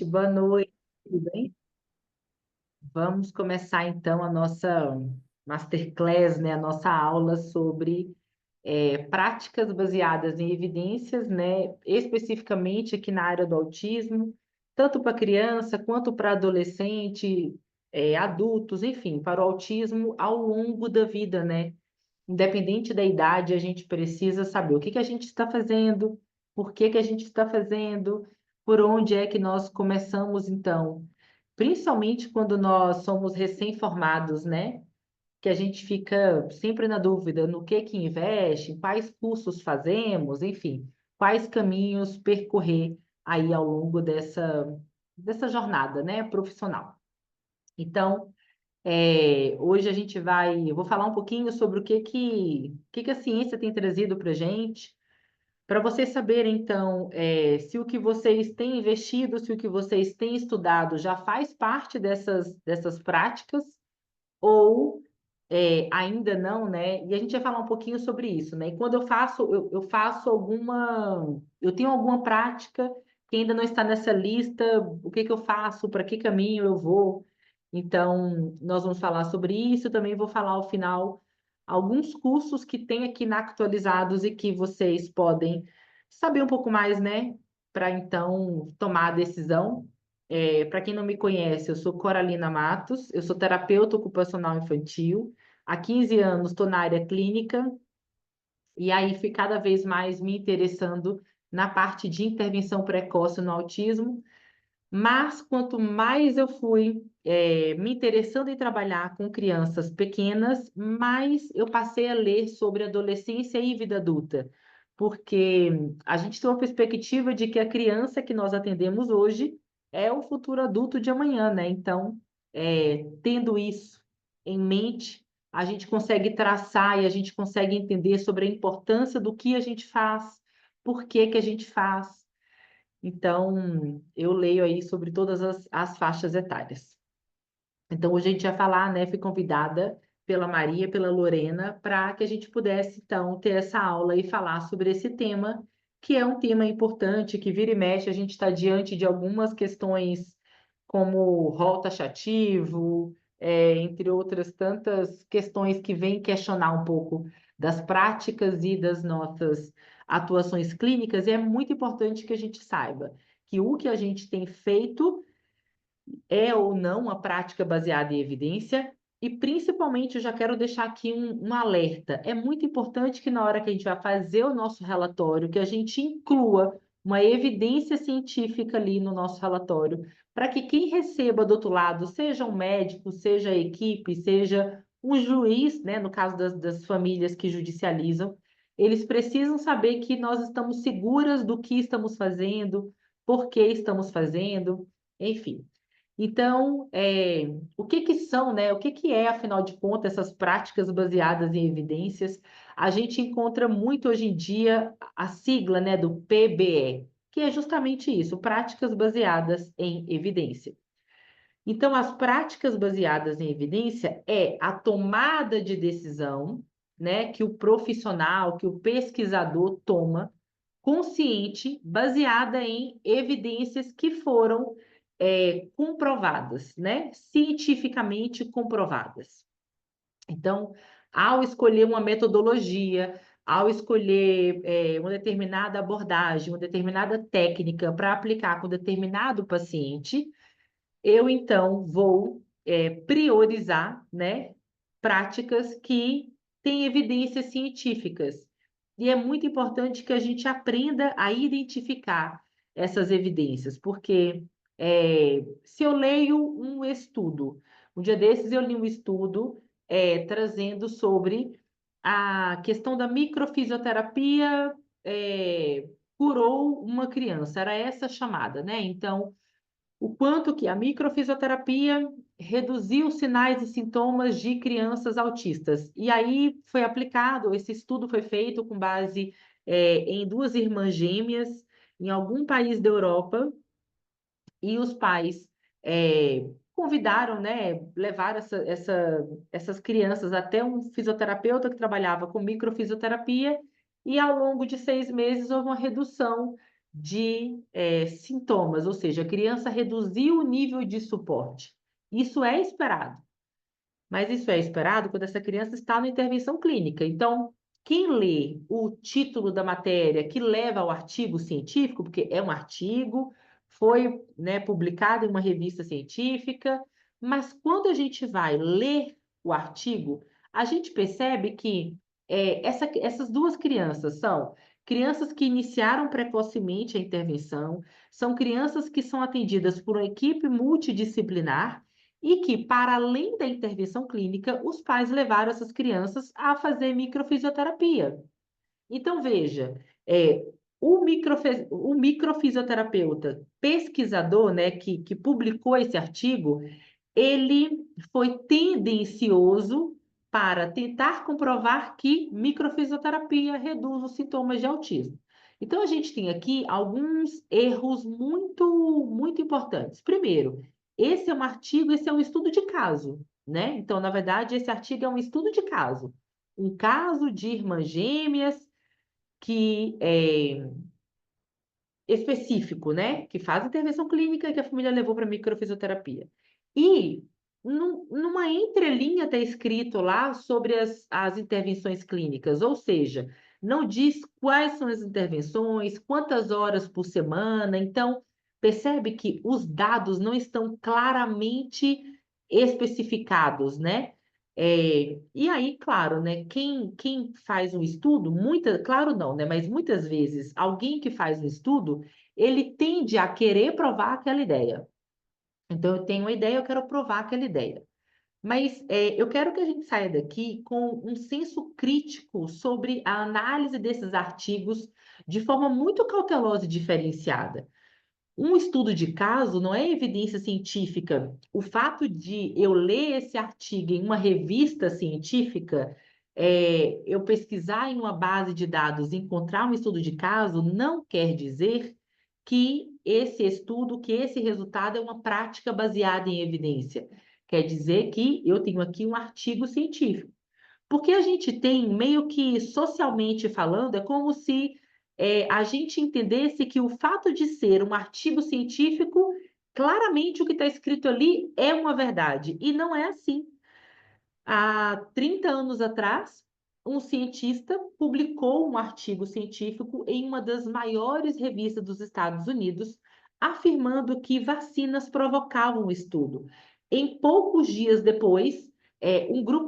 Boa noite, tudo bem? Vamos começar então a nossa masterclass, né? A nossa aula sobre práticas baseadas em evidências, né? Especificamente aqui na área do autismo, tanto para criança quanto para adolescente, adultos, enfim, para o autismo ao longo da vida, né? Independente da idade, a gente precisa saber o que que a gente está fazendo, por que que a gente está fazendo, por onde é que nós começamos, então. Principalmente quando nós somos recém-formados, né? Que a gente fica sempre na dúvida no que investe, em quais cursos fazemos, enfim, quais caminhos percorrer aí ao longo dessa jornada, né, profissional. Então, hoje a gente eu vou falar um pouquinho sobre o que a ciência tem trazido para a gente, para vocês saberem, então, se o que vocês têm investido, se o que vocês têm estudado já faz parte dessas práticas, ou ainda não, né? E a gente vai falar um pouquinho sobre isso, né? E quando eu faço eu tenho alguma prática que ainda não está nessa lista, o que que eu faço, para que caminho eu vou? Então, nós vamos falar sobre isso, também vou falar ao final alguns cursos que tem aqui na Actualizados e que vocês podem saber um pouco mais, né? Para então tomar a decisão. Para quem não me conhece, eu sou Coralina Matos, eu sou terapeuta ocupacional infantil. Há 15 anos estou na área clínica e aí fui cada vez mais me interessando na parte de intervenção precoce no autismo. Mas quanto mais eu fui me interessando em trabalhar com crianças pequenas, mais eu passei a ler sobre adolescência e vida adulta, porque a gente tem uma perspectiva de que a criança que nós atendemos hoje é o futuro adulto de amanhã, né? Então, tendo isso em mente, a gente consegue traçar e a gente consegue entender sobre a importância do que a gente faz, por que que a gente faz. Então, eu leio aí sobre todas as faixas etárias. Então, hoje a gente vai falar, né? Fui convidada pela Maria, pela Lorena, para que a gente pudesse, então, ter essa aula e falar sobre esse tema, que é um tema importante, que vira e mexe, a gente está diante de algumas questões como rol taxativo, entre outras tantas questões que vêm questionar um pouco das práticas e das nossas atuações clínicas, e é muito importante que a gente saiba que o que a gente tem feito é ou não uma prática baseada em evidência, e principalmente eu já quero deixar aqui um alerta. É muito importante que na hora que a gente vai fazer o nosso relatório, que a gente inclua uma evidência científica ali no nosso relatório, para que quem receba do outro lado, seja um médico, seja a equipe, seja um juiz, né, no caso das famílias que judicializam, eles precisam saber que nós estamos seguras do que estamos fazendo, por que estamos fazendo, enfim. Então, o que que são, né? O que que é, afinal de contas, essas práticas baseadas em evidências? A gente encontra muito hoje em dia a sigla, né, do PBE, que é justamente isso, práticas baseadas em evidência. Então, as práticas baseadas em evidência é a tomada de decisão, né, que o profissional, que o pesquisador toma consciente, baseada em evidências que foram comprovadas, né? Cientificamente comprovadas. Então, ao escolher uma metodologia, ao escolher uma determinada abordagem, uma determinada técnica para aplicar com determinado paciente, eu então vou priorizar, né, práticas que têm evidências científicas. E é muito importante que a gente aprenda a identificar essas evidências, porque se eu leio um estudo, um dia desses eu li um estudo trazendo sobre a questão da microfisioterapia curou uma criança, era essa a chamada, né? Então, o quanto que a microfisioterapia reduziu os sinais e sintomas de crianças autistas. E aí foi aplicado, esse estudo foi feito com base em duas irmãs gêmeas em algum país da Europa, e os pais convidaram, né, levaram essas crianças até um fisioterapeuta que trabalhava com microfisioterapia, e ao longo de 6 meses houve uma redução de sintomas, ou seja, a criança reduziu o nível de suporte. Isso é esperado. Mas isso é esperado quando essa criança está na intervenção clínica. Então, quem lê o título da matéria que leva ao artigo científico, porque é um artigo, foi, né, publicado em uma revista científica, mas quando a gente vai ler o artigo, a gente percebe que essas duas crianças são crianças que iniciaram precocemente a intervenção, são crianças que são atendidas por uma equipe multidisciplinar e que, para além da intervenção clínica, os pais levaram essas crianças a fazer microfisioterapia. Então, veja, o microfisioterapeuta pesquisador, né, que publicou esse artigo, ele foi tendencioso para tentar comprovar que microfisioterapia reduz os sintomas de autismo. Então, a gente tem aqui alguns erros muito importantes. Primeiro, esse é um artigo, esse é um estudo de caso, né? Então, na verdade, esse artigo é um estudo de caso. Um caso de irmãs gêmeas que específico, né? Que faz intervenção clínica e que a família levou para microfisioterapia. E numa entrelinha está escrito lá sobre as intervenções clínicas, ou seja, não diz quais são as intervenções, quantas horas por semana. Então, percebe que os dados não estão claramente especificados, né? E aí, claro, né? Quem faz um estudo, claro não, né? Mas muitas vezes alguém que faz um estudo, ele tende a querer provar aquela ideia. Então, eu tenho uma ideia, eu quero provar aquela ideia. Mas eu quero que a gente saia daqui com um senso crítico sobre a análise desses artigos de forma muito cautelosa e diferenciada. Um estudo de caso não é evidência científica. O fato de eu ler esse artigo em uma revista científica, eu pesquisar em uma base de dados e encontrar um estudo de caso, não quer dizer que esse estudo, que esse resultado é uma prática baseada em evidência. Quer dizer que eu tenho aqui um artigo científico. Porque a gente tem, meio que socialmente falando, é como se a gente entendesse que o fato de ser um artigo científico, claramente o que está escrito ali é uma verdade. E não é assim. Há 30 anos atrás, um cientista publicou um artigo científico em uma das maiores revistas dos Estados Unidos, afirmando que vacinas provocavam o estudo. Em poucos dias depois,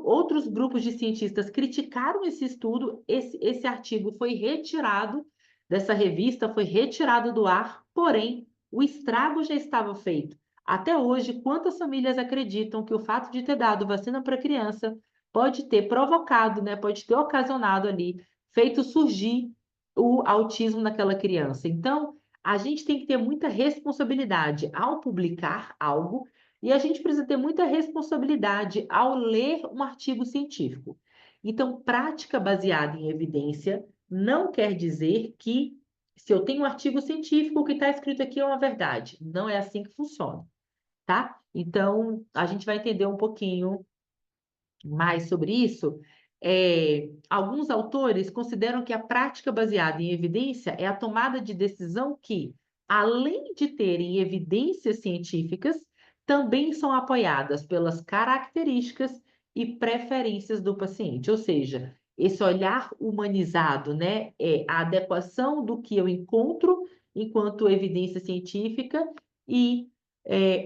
outros grupos de cientistas criticaram esse estudo, esse artigo foi retirado dessa revista, foi retirado do ar, porém, o estrago já estava feito. Até hoje, quantas famílias acreditam que o fato de ter dado vacina para criança pode ter provocado, né, pode ter ocasionado ali, feito surgir o autismo naquela criança? Então, a gente tem que ter muita responsabilidade ao publicar algo e a gente precisa ter muita responsabilidade ao ler um artigo científico. Então, prática baseada em evidência não quer dizer que se eu tenho um artigo científico, o que está escrito aqui é uma verdade. Não é assim que funciona, tá? Então, a gente vai entender um pouquinho mais sobre isso. Alguns autores consideram que a prática baseada em evidência é a tomada de decisão que, além de terem evidências científicas, também são apoiadas pelas características e preferências do paciente. Ou seja, esse olhar humanizado, né, é a adequação do que eu encontro enquanto evidência científica e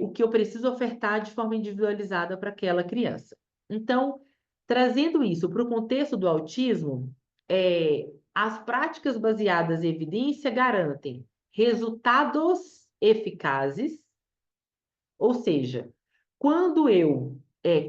o que eu preciso ofertar de forma individualizada para aquela criança. Então, trazendo isso para o contexto do autismo, as práticas baseadas em evidência garantem resultados eficazes, ou seja, quando eu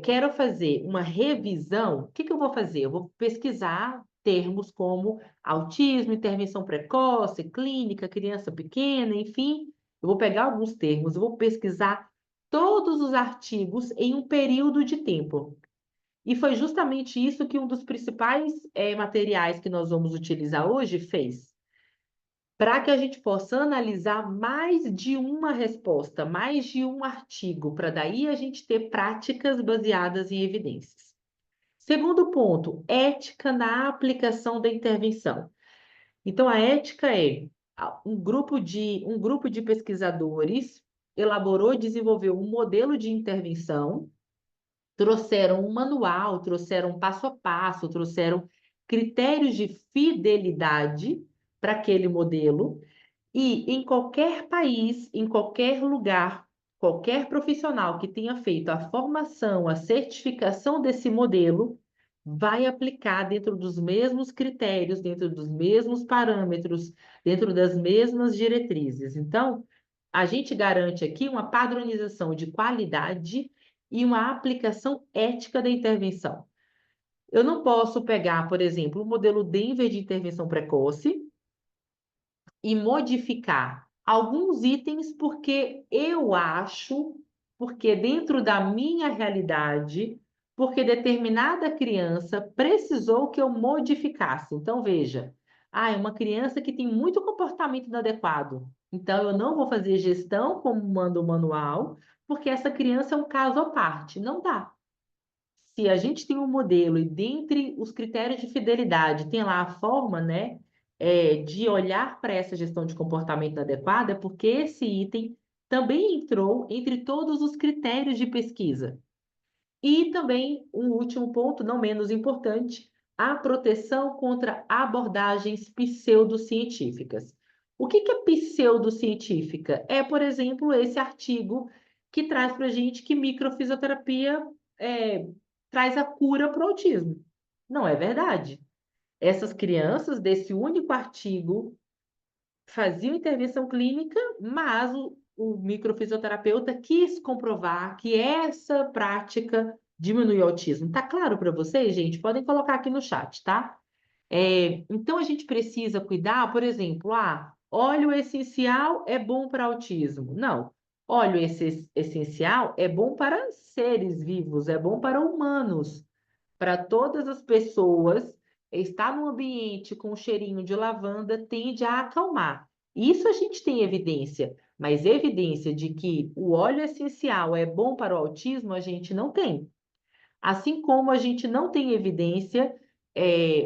quero fazer uma revisão, o que eu vou fazer? Eu vou pesquisar termos como autismo, intervenção precoce, clínica, criança pequena, enfim, eu vou pegar alguns termos, eu vou pesquisar todos os artigos em um período de tempo. E foi justamente isso que um dos principais materiais que nós vamos utilizar hoje fez, para que a gente possa analisar mais de uma resposta, mais de um artigo, para daí a gente ter práticas baseadas em evidências. Segundo ponto, ética na aplicação da intervenção. Então, a ética é Um grupo de pesquisadores elaborou e desenvolveu um modelo de intervenção, trouxeram um manual, trouxeram um passo a passo, trouxeram critérios de fidelidade para aquele modelo, e em qualquer país, em qualquer lugar, qualquer profissional que tenha feito a formação, a certificação desse modelo, vai aplicar dentro dos mesmos critérios, dentro dos mesmos parâmetros, dentro das mesmas diretrizes. Então, a gente garante aqui uma padronização de qualidade e uma aplicação ética da intervenção. Eu não posso pegar, por exemplo, o modelo Denver de intervenção precoce e modificar alguns itens porque eu acho, porque dentro da minha realidade, porque determinada criança precisou que eu modificasse. Então, veja, é uma criança que tem muito comportamento inadequado. Então, eu não vou fazer gestão como manda o manual, porque essa criança é um caso à parte. Não dá. Se a gente tem um modelo e dentre os critérios de fidelidade tem lá a forma, né, de olhar para essa gestão de comportamento adequada, é porque esse item também entrou entre todos os critérios de pesquisa. E também, um último ponto, não menos importante, a proteção contra abordagens pseudocientíficas. O que é pseudocientífica? É, por exemplo, esse artigo que traz para a gente que microfisioterapia é, traz a cura para o autismo. Não é verdade. Essas crianças desse único artigo faziam intervenção clínica, mas o microfisioterapeuta quis comprovar que essa prática diminui o autismo. Tá claro para vocês, gente? Podem colocar aqui no chat, tá? Então a gente precisa cuidar, por exemplo, óleo essencial é bom para autismo. Não. Óleo essencial é bom para seres vivos, é bom para humanos, para todas as pessoas, estar num ambiente com um cheirinho de lavanda tende a acalmar. Isso a gente tem evidência, mas evidência de que o óleo essencial é bom para o autismo, a gente não tem. Assim como a gente não tem evidência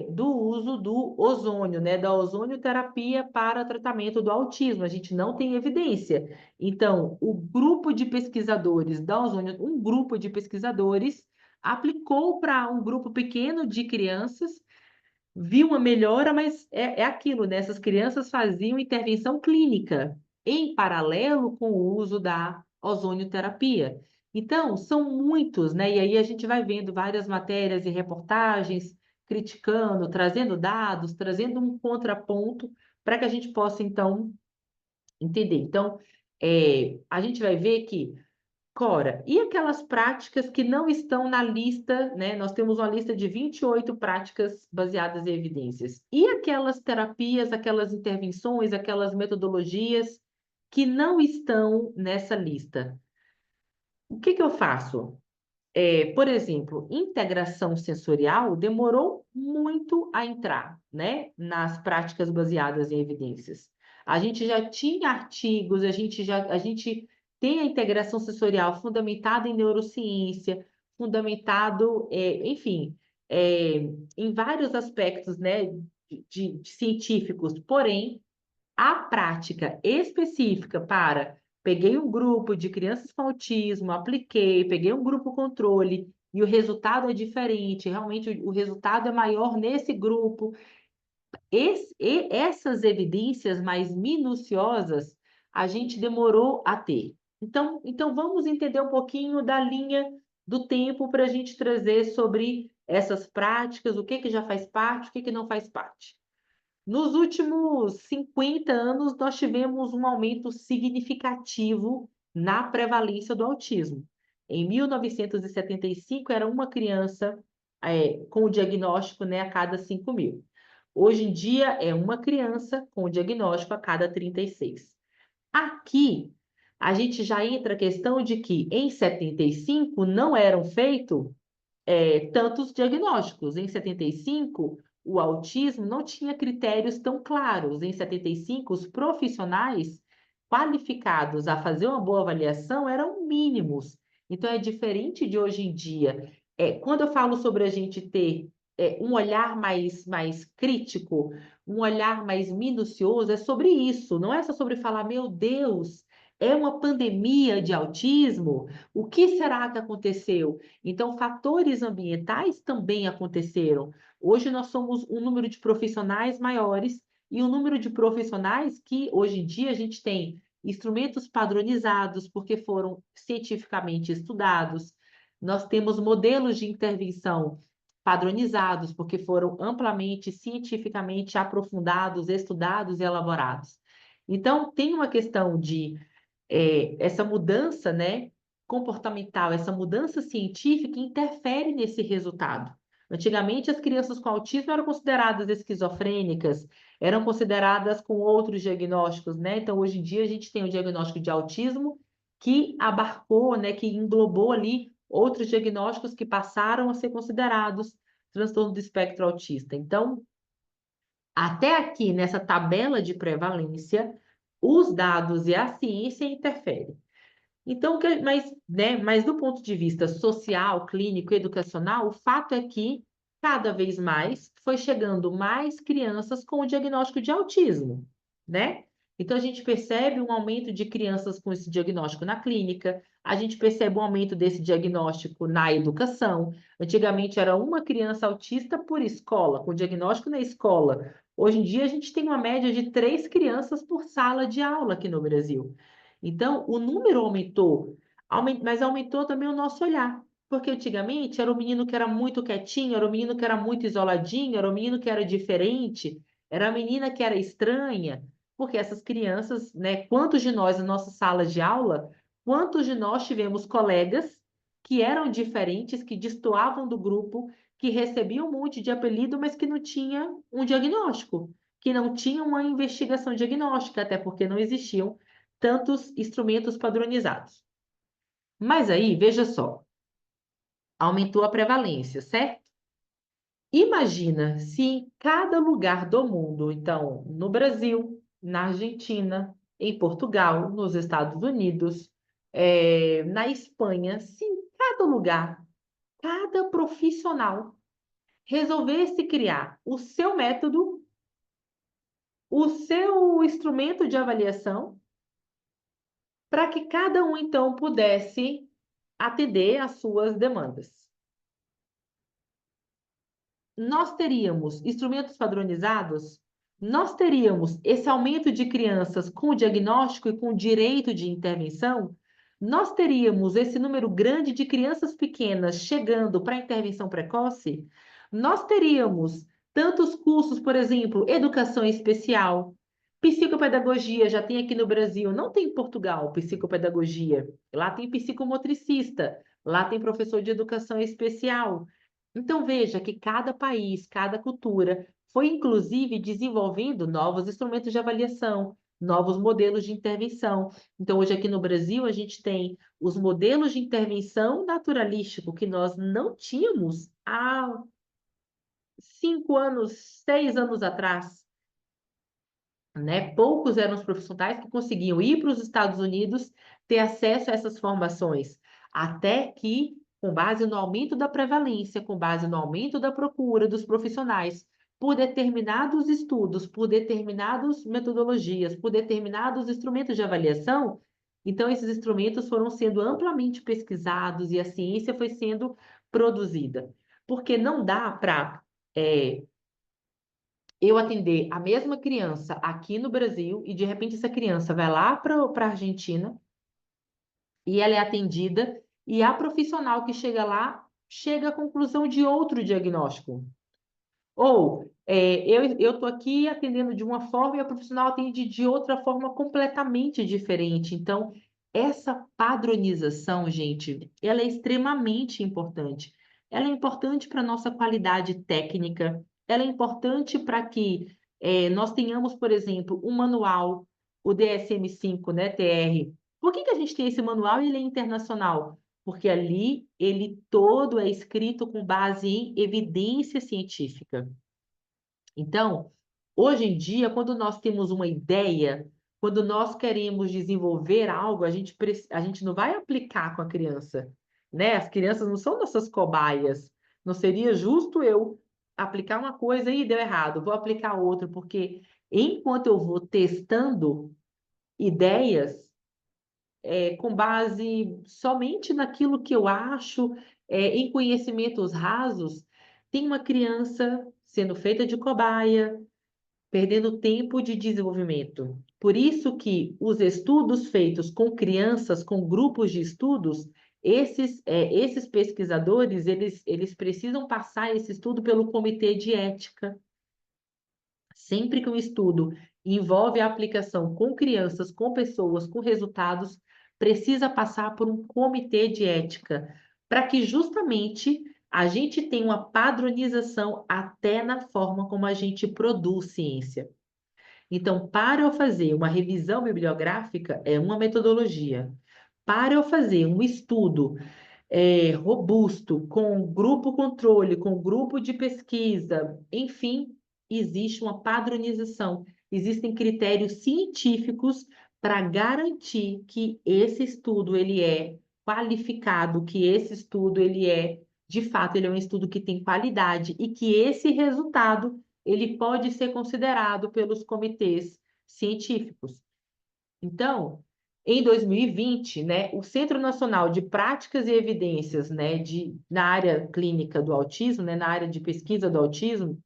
do uso do ozônio, né, da ozonioterapia para tratamento do autismo, a gente não tem evidência. Então, o grupo de pesquisadores da ozônio, um grupo de pesquisadores aplicou para um grupo pequeno de crianças, viu uma melhora, mas é aquilo, né? Essas crianças faziam intervenção clínica em paralelo com o uso da ozonioterapia. Então, são muitos, né? E aí a gente vai vendo várias matérias e reportagens criticando, trazendo dados, trazendo um contraponto para que a gente possa, então, entender. Então, a gente vai ver que Cora, e aquelas práticas que não estão na lista, né? Nós temos uma lista de 28 práticas baseadas em evidências. E aquelas terapias, aquelas intervenções, aquelas metodologias que não estão nessa lista? O que eu faço? Por exemplo, integração sensorial demorou muito a entrar, né, nas práticas baseadas em evidências. A gente já tinha artigos, a gente tem a integração sensorial fundamentada em neurociência, fundamentado, enfim, em vários aspectos, né, de científicos. Porém, a prática específica para peguei um grupo de crianças com autismo, apliquei, peguei um grupo controle e o resultado é diferente, realmente o resultado é maior nesse grupo. Essas evidências mais minuciosas a gente demorou a ter. Então vamos entender um pouquinho da linha do tempo para a gente trazer sobre essas práticas, o que já faz parte, o que não faz parte. Nos últimos 50 anos, nós tivemos um aumento significativo na prevalência do autismo. Em 1975, era uma criança com o diagnóstico, né, a cada 5 mil. Hoje em dia, é uma criança com o diagnóstico a cada 36. Aqui, a gente já entra a questão de que, em 75, não eram feitos tantos diagnósticos. Em 75, o autismo não tinha critérios tão claros. Em 75, os profissionais qualificados a fazer uma boa avaliação eram mínimos. Então, é diferente de hoje em dia. Quando eu falo sobre a gente ter um olhar mais crítico, um olhar mais minucioso, é sobre isso, não é só sobre falar, meu Deus, é uma pandemia de autismo, o que será que aconteceu? Então, fatores ambientais também aconteceram. Hoje nós somos um número de profissionais maiores e um número de profissionais que, hoje em dia, a gente tem instrumentos padronizados, porque foram cientificamente estudados, nós temos modelos de intervenção padronizados, porque foram amplamente, cientificamente aprofundados, estudados e elaborados. Então, tem uma questão de essa mudança, né, comportamental, essa mudança científica interfere nesse resultado. Antigamente, as crianças com autismo eram consideradas esquizofrênicas, eram consideradas com outros diagnósticos, né? Então, hoje em dia, a gente tem o diagnóstico de autismo que abarcou, né, que englobou ali outros diagnósticos que passaram a ser considerados transtorno do espectro autista. Então, até aqui nessa tabela de prevalência, os dados e a ciência interferem. Então, mas do ponto de vista social, clínico, educacional, o fato é que cada vez mais foi chegando mais crianças com o diagnóstico de autismo, né? Então, a gente percebe um aumento de crianças com esse diagnóstico na clínica, a gente percebe um aumento desse diagnóstico na educação. Antigamente era uma criança autista por escola, com diagnóstico na escola. Hoje em dia, a gente tem uma média de 3 crianças por sala de aula aqui no Brasil. Então, o número aumentou, mas aumentou também o nosso olhar. Porque antigamente era o menino que era muito quietinho, era o menino que era muito isoladinho, era o menino que era diferente, era a menina que era estranha. Porque essas crianças, né? Quantos de nós, na nossa sala de aula, quantos de nós tivemos colegas que eram diferentes, que destoavam do grupo, que recebiam um monte de apelido, mas que não tinha um diagnóstico, que não tinha uma investigação diagnóstica, até porque não existiam tantos instrumentos padronizados. Mas aí, veja só, aumentou a prevalência, certo? Imagina se em cada lugar do mundo, então, no Brasil, na Argentina, em Portugal, nos Estados Unidos, na Espanha, se em cada lugar, cada profissional resolvesse criar o seu método, o seu instrumento de avaliação, para que cada um, então, pudesse atender às suas demandas. Nós teríamos instrumentos padronizados, nós teríamos esse aumento de crianças com diagnóstico e com direito de intervenção, nós teríamos esse número grande de crianças pequenas chegando para a intervenção precoce, nós teríamos tantos cursos, por exemplo, educação especial, psicopedagogia, já tem aqui no Brasil, não tem em Portugal psicopedagogia, lá tem psicomotricista, lá tem professor de educação especial. Então, veja que cada país, cada cultura foi, inclusive, desenvolvendo novos instrumentos de avaliação, novos modelos de intervenção. Então, hoje aqui no Brasil, a gente tem os modelos de intervenção naturalístico que nós não tínhamos há 5 anos, 6 anos atrás, né? Poucos eram os profissionais que conseguiam ir para os Estados Unidos ter acesso a essas formações, até que, com base no aumento da prevalência, com base no aumento da procura dos profissionais, por determinados estudos, por determinadas metodologias, por determinados instrumentos de avaliação, então esses instrumentos foram sendo amplamente pesquisados e a ciência foi sendo produzida. Porque não dá para eu atender a mesma criança aqui no Brasil e de repente essa criança vai lá para a Argentina e ela é atendida e a profissional que chega lá chega à conclusão de outro diagnóstico. Ou eu estou aqui atendendo de uma forma e a profissional atende de outra forma completamente diferente. Então, essa padronização, gente, ela é extremamente importante. Ela é importante para a nossa qualidade técnica, ela é importante para que nós tenhamos, por exemplo, um manual, o DSM-5, né, TR. Por que que a gente tem esse manual e ele é internacional? Porque ali ele todo é escrito com base em evidência científica. Então, hoje em dia, quando nós temos uma ideia, quando nós queremos desenvolver algo, a gente não vai aplicar com a criança, né? As crianças não são nossas cobaias. Não seria justo eu aplicar uma coisa e deu errado, vou aplicar outra, porque enquanto eu vou testando ideias, com base somente naquilo que eu acho, em conhecimentos rasos, tem uma criança sendo feita de cobaia, perdendo tempo de desenvolvimento. Por isso que os estudos feitos com crianças, com grupos de estudos, esses pesquisadores, eles precisam passar esse estudo pelo comitê de ética. Sempre que um estudo envolve a aplicação com crianças, com pessoas, com resultados, precisa passar por um comitê de ética, para que justamente a gente tenha uma padronização até na forma como a gente produz ciência. Então, para eu fazer uma revisão bibliográfica, é uma metodologia. Para eu fazer um estudo robusto, com grupo controle, com grupo de pesquisa, enfim, existe uma padronização, existem critérios científicos para garantir que esse estudo ele é qualificado, que esse estudo ele é, de fato, ele é um estudo que tem qualidade e que esse resultado ele pode ser considerado pelos comitês científicos. Então, em 2020, né, o Centro Nacional de Práticas e Evidências, né, na área clínica do autismo, né, na área de pesquisa do autismo,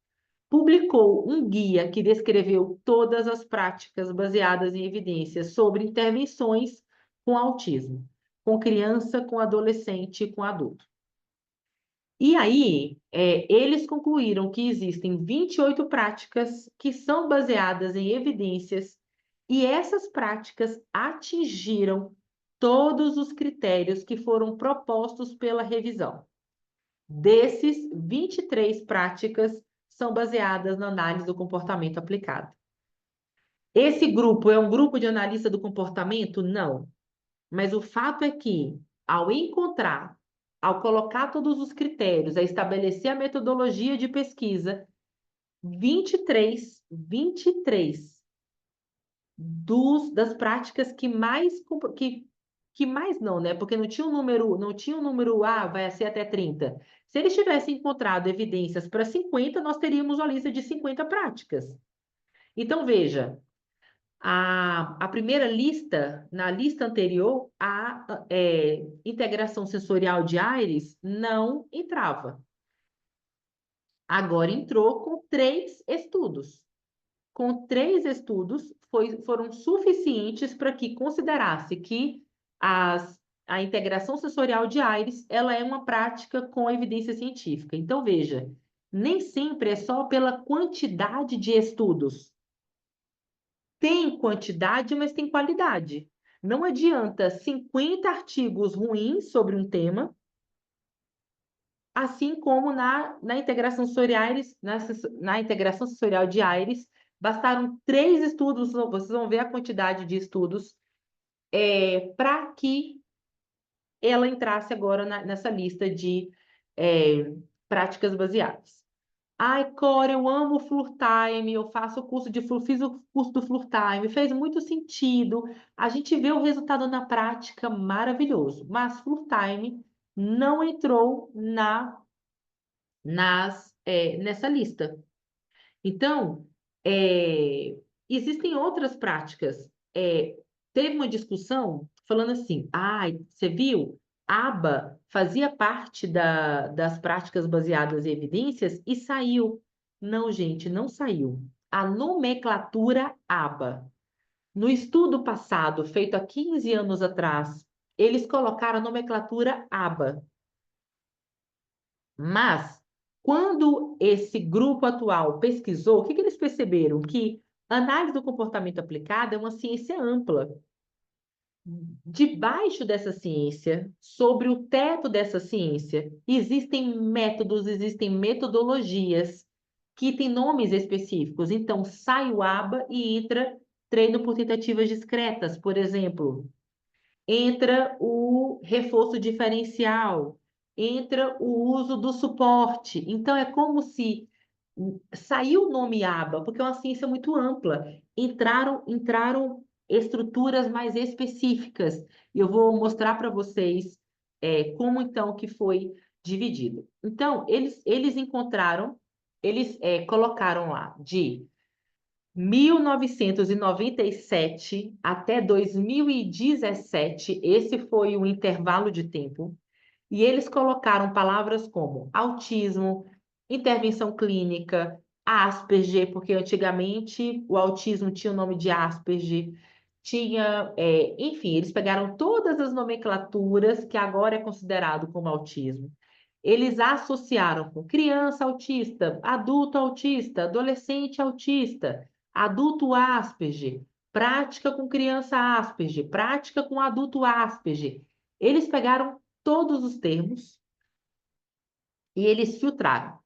publicou um guia que descreveu todas as práticas baseadas em evidências sobre intervenções com autismo, com criança, com adolescente e com adulto. E aí, eles concluíram que existem 28 práticas que são baseadas em evidências, e essas práticas atingiram todos os critérios que foram propostos pela revisão. Desses, 23 práticas são baseadas na análise do comportamento aplicado. Esse grupo é um grupo de analista do comportamento? Não. Mas o fato é que, ao colocar todos os critérios, a estabelecer a metodologia de pesquisa, 23 das práticas que mais não, né? Porque não tinha um número, vai ser até 30. Se eles tivessem encontrado evidências para 50, nós teríamos uma lista de 50 práticas. Então, veja, a primeira lista, na lista anterior, a integração sensorial de Aires não entrava. Agora entrou com 3 estudos. Com 3 estudos, foram suficientes para que considerasse que a integração sensorial de Aires, ela é uma prática com evidência científica. Então, veja, nem sempre é só pela quantidade de estudos. Tem quantidade, mas tem qualidade. Não adianta 50 artigos ruins sobre um tema, assim como na integração sensorial, na integração sensorial de Aires, bastaram 3 estudos, vocês vão ver a quantidade de estudos, para que ela entrasse agora nessa lista de práticas baseadas. Ai, Core, eu amo o Floor Time, eu faço o curso de Floor, fiz o curso do Floor Time, fez muito sentido. A gente vê o resultado na prática maravilhoso, mas Floor Time não entrou nessa lista. Então, existem outras práticas. Teve uma discussão falando assim, você viu? ABA fazia parte das práticas baseadas em evidências e saiu. Não, gente, não saiu. A nomenclatura ABA. No estudo passado, feito há 15 anos atrás, eles colocaram a nomenclatura ABA. Mas, quando esse grupo atual pesquisou, o que eles perceberam? Que a análise do comportamento aplicado é uma ciência ampla. Debaixo dessa ciência, sobre o teto dessa ciência, existem métodos, existem metodologias que têm nomes específicos. Então, sai o ABA e entra treino por tentativas discretas, por exemplo. Entra o reforço diferencial, entra o uso do suporte. Então, é como se saiu o nome ABA, porque é uma ciência muito ampla. Entraram estruturas mais específicas. E eu vou mostrar para vocês como, então, que foi dividido. Então, eles encontraram eles colocaram lá de 1997 até 2017, esse foi o intervalo de tempo, e eles colocaram palavras como autismo, intervenção clínica, Asperger, porque antigamente o autismo tinha o nome de Asperger, tinha, enfim, eles pegaram todas as nomenclaturas que agora é considerado como autismo. Eles associaram com criança autista, adulto autista, adolescente autista, adulto Asperger, prática com criança Asperger, prática com adulto Asperger. Eles pegaram todos os termos e eles filtraram.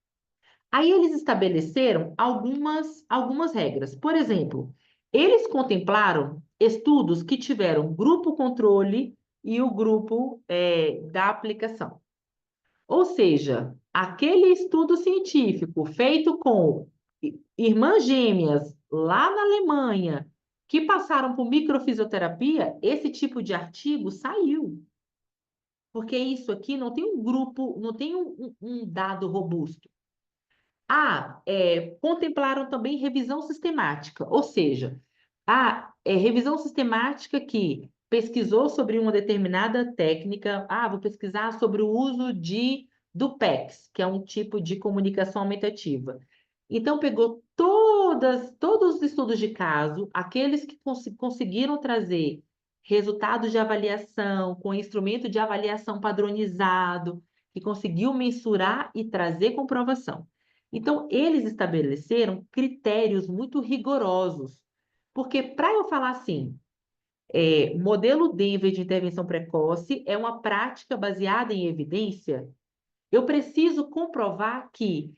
Aí eles estabeleceram algumas regras. Por exemplo, eles contemplaram estudos que tiveram grupo controle e o grupo da aplicação. Ou seja, aquele estudo científico feito com irmãs gêmeas lá na Alemanha que passaram por microfisioterapia, esse tipo de artigo saiu. Porque isso aqui não tem um grupo, não tem um dado robusto. Contemplaram também revisão sistemática, ou seja, a revisão sistemática que pesquisou sobre uma determinada técnica, vou pesquisar sobre o uso do PECS, que é um tipo de comunicação aumentativa. Então, pegou todos os estudos de caso, aqueles que conseguiram trazer resultados de avaliação, com instrumento de avaliação padronizado, que conseguiu mensurar e trazer comprovação. Então, eles estabeleceram critérios muito rigorosos, porque para eu falar assim, modelo Denver de intervenção precoce é uma prática baseada em evidência, eu preciso comprovar que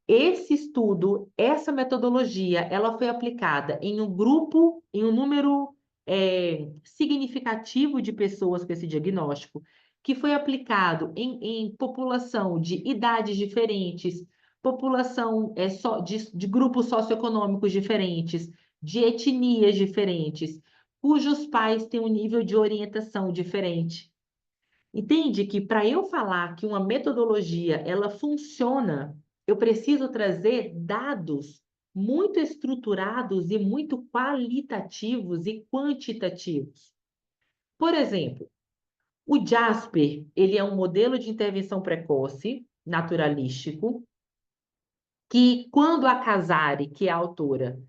esse estudo, essa metodologia, ela foi aplicada em um grupo, em um número significativo de pessoas com esse diagnóstico, que foi aplicado em população de idades diferentes, população de grupos socioeconômicos diferentes, de etnias diferentes, cujos pais têm um nível de orientação diferente. Entende que para eu falar que uma metodologia ela funciona, eu preciso trazer dados muito estruturados e muito qualitativos e quantitativos. Por exemplo, o Jasper, ele é um modelo de intervenção precoce, naturalístico, que quando a Casari, que é a autora,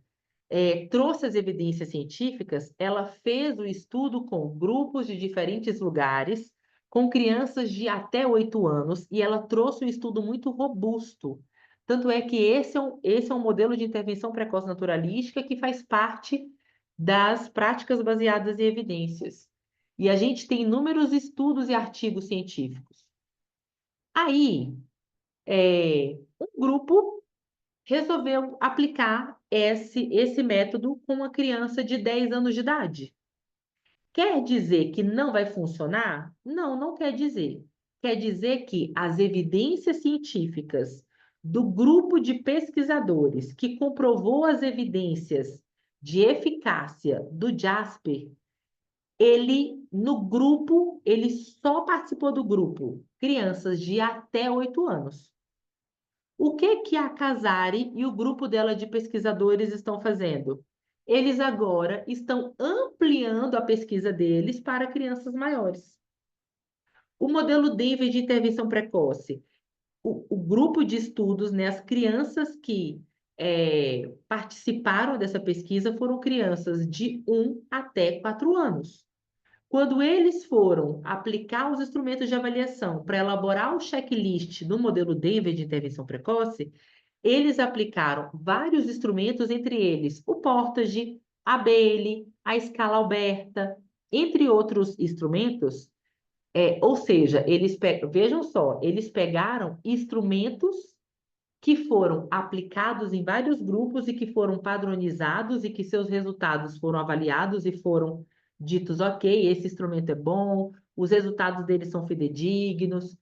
trouxe as evidências científicas, ela fez o estudo com grupos de diferentes lugares, com crianças de até 8 anos, e ela trouxe um estudo muito robusto. Tanto é que esse é um modelo de intervenção precoce naturalística que faz parte das práticas baseadas em evidências. E a gente tem inúmeros estudos e artigos científicos. Aí, um grupo resolveu aplicar esse método com uma criança de 10 anos de idade. Quer dizer que não vai funcionar? Não, não quer dizer. Quer dizer que as evidências científicas do grupo de pesquisadores que comprovou as evidências de eficácia do Jasper, ele só participou do grupo crianças de até 8 anos. O que a Casari e o grupo dela de pesquisadores estão fazendo? Eles agora estão ampliando a pesquisa deles para crianças maiores. O modelo Denver de intervenção precoce, o grupo de estudos, né, as crianças que participaram dessa pesquisa foram crianças de 1 até 4 anos. Quando eles foram aplicar os instrumentos de avaliação para elaborar o checklist do modelo Denver de intervenção precoce, eles aplicaram vários instrumentos, entre eles o Portage, a Bailey, a escala Alberta, entre outros instrumentos. Ou seja, vejam só, eles pegaram instrumentos que foram aplicados em vários grupos e que foram padronizados e que seus resultados foram avaliados e foram ditos, ok, esse instrumento é bom, os resultados deles são fidedignos.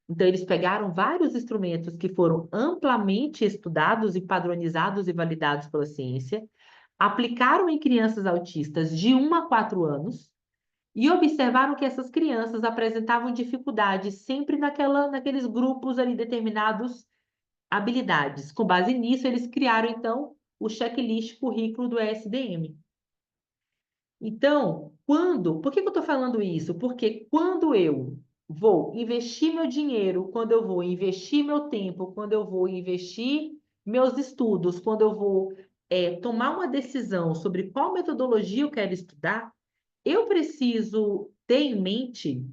Então, eles pegaram vários instrumentos que foram amplamente estudados e padronizados e validados pela ciência, aplicaram em crianças autistas de 1 a 4 anos e observaram que essas crianças apresentavam dificuldades sempre naqueles grupos ali determinados habilidades. Com base nisso, eles criaram, então, o checklist currículo do ESDM. Então, por que eu estou falando isso? Porque quando eu vou investir meu dinheiro, quando eu vou investir meu tempo, quando eu vou investir meus estudos, quando eu vou tomar uma decisão sobre qual metodologia eu quero estudar, eu preciso ter em mente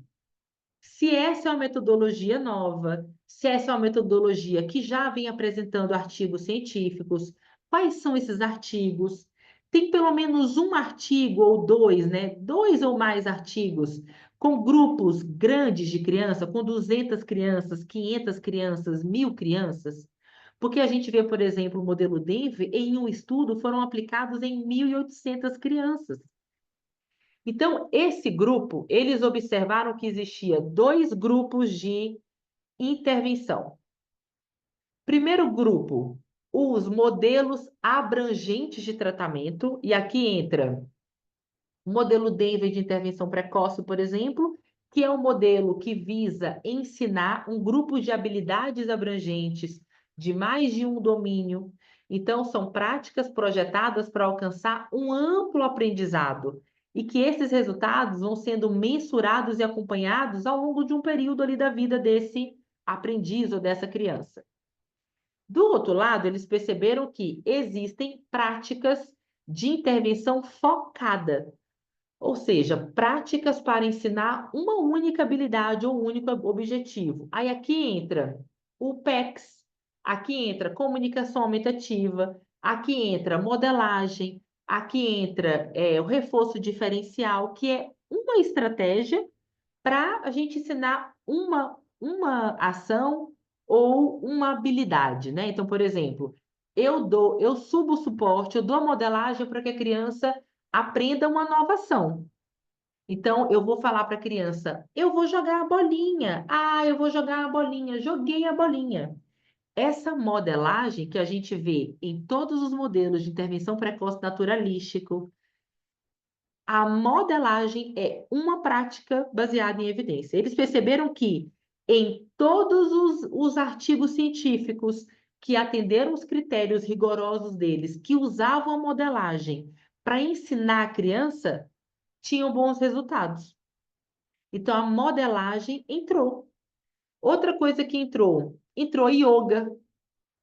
se essa é uma metodologia nova, se essa é uma metodologia que já vem apresentando artigos científicos, quais são esses artigos? Tem pelo menos um artigo ou dois, né? Dois ou mais artigos com grupos grandes de criança, com 200 crianças, 500 crianças, 1.000 crianças. Porque a gente vê, por exemplo, o modelo Denver, em um estudo foram aplicados em 1.800 crianças. Então, esse grupo, eles observaram que existia dois grupos de intervenção. Primeiro grupo, os modelos abrangentes de tratamento, e aqui entra o modelo Denver de intervenção precoce, por exemplo, que é um modelo que visa ensinar um grupo de habilidades abrangentes de mais de um domínio. Então, são práticas projetadas para alcançar um amplo aprendizado e que esses resultados vão sendo mensurados e acompanhados ao longo de um período ali da vida desse aprendiz ou dessa criança. Do outro lado, eles perceberam que existem práticas de intervenção focada, ou seja, práticas para ensinar uma única habilidade ou um único objetivo. Aí aqui entra o PECS, aqui entra comunicação aumentativa, aqui entra modelagem, aqui entra o reforço diferencial, que é uma estratégia para a gente ensinar uma ação ou uma habilidade, né? Então, por exemplo, eu subo o suporte, eu dou a modelagem para que a criança aprenda uma nova ação. Então, eu vou falar para a criança, eu vou jogar a bolinha. Ah, eu vou jogar a bolinha. Joguei a bolinha. Essa modelagem que a gente vê em todos os modelos de intervenção precoce naturalístico, a modelagem é uma prática baseada em evidência. Eles perceberam que em todos os artigos científicos que atenderam os critérios rigorosos deles, que usavam a modelagem para ensinar a criança, tinham bons resultados. Então, a modelagem entrou. Outra coisa que entrou yoga.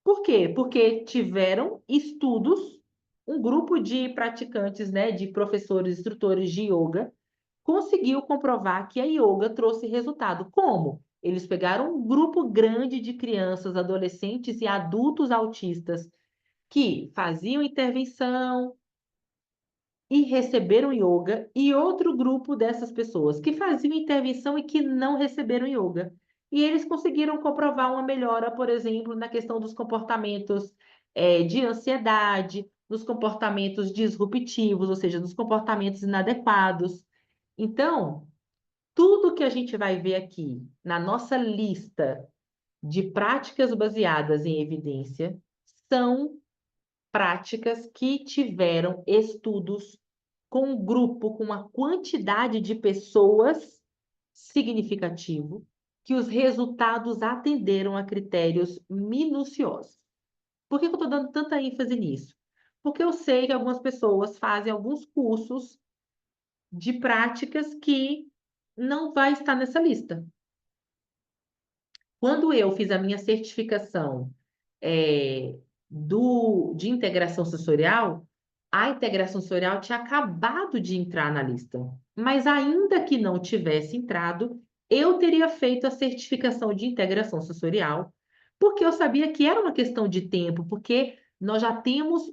Por quê? Porque tiveram estudos, um grupo de praticantes, né, de professores, instrutores de yoga, conseguiu comprovar que a yoga trouxe resultado. Como? Eles pegaram um grupo grande de crianças, adolescentes e adultos autistas que faziam intervenção, e receberam yoga, e outro grupo dessas pessoas que faziam intervenção e que não receberam yoga. E eles conseguiram comprovar uma melhora, por exemplo, na questão dos comportamentos de ansiedade, dos comportamentos disruptivos, ou seja, dos comportamentos inadequados. Então, tudo que a gente vai ver aqui na nossa lista de práticas baseadas em evidência são práticas que tiveram estudos com um grupo, com uma quantidade de pessoas significativo, que os resultados atenderam a critérios minuciosos. Por que eu estou dando tanta ênfase nisso? Porque eu sei que algumas pessoas fazem alguns cursos de práticas que não vai estar nessa lista. Quando eu fiz a minha certificação de integração sensorial, a integração sensorial tinha acabado de entrar na lista. Mas ainda que não tivesse entrado, eu teria feito a certificação de integração sensorial, porque eu sabia que era uma questão de tempo, porque nós já temos,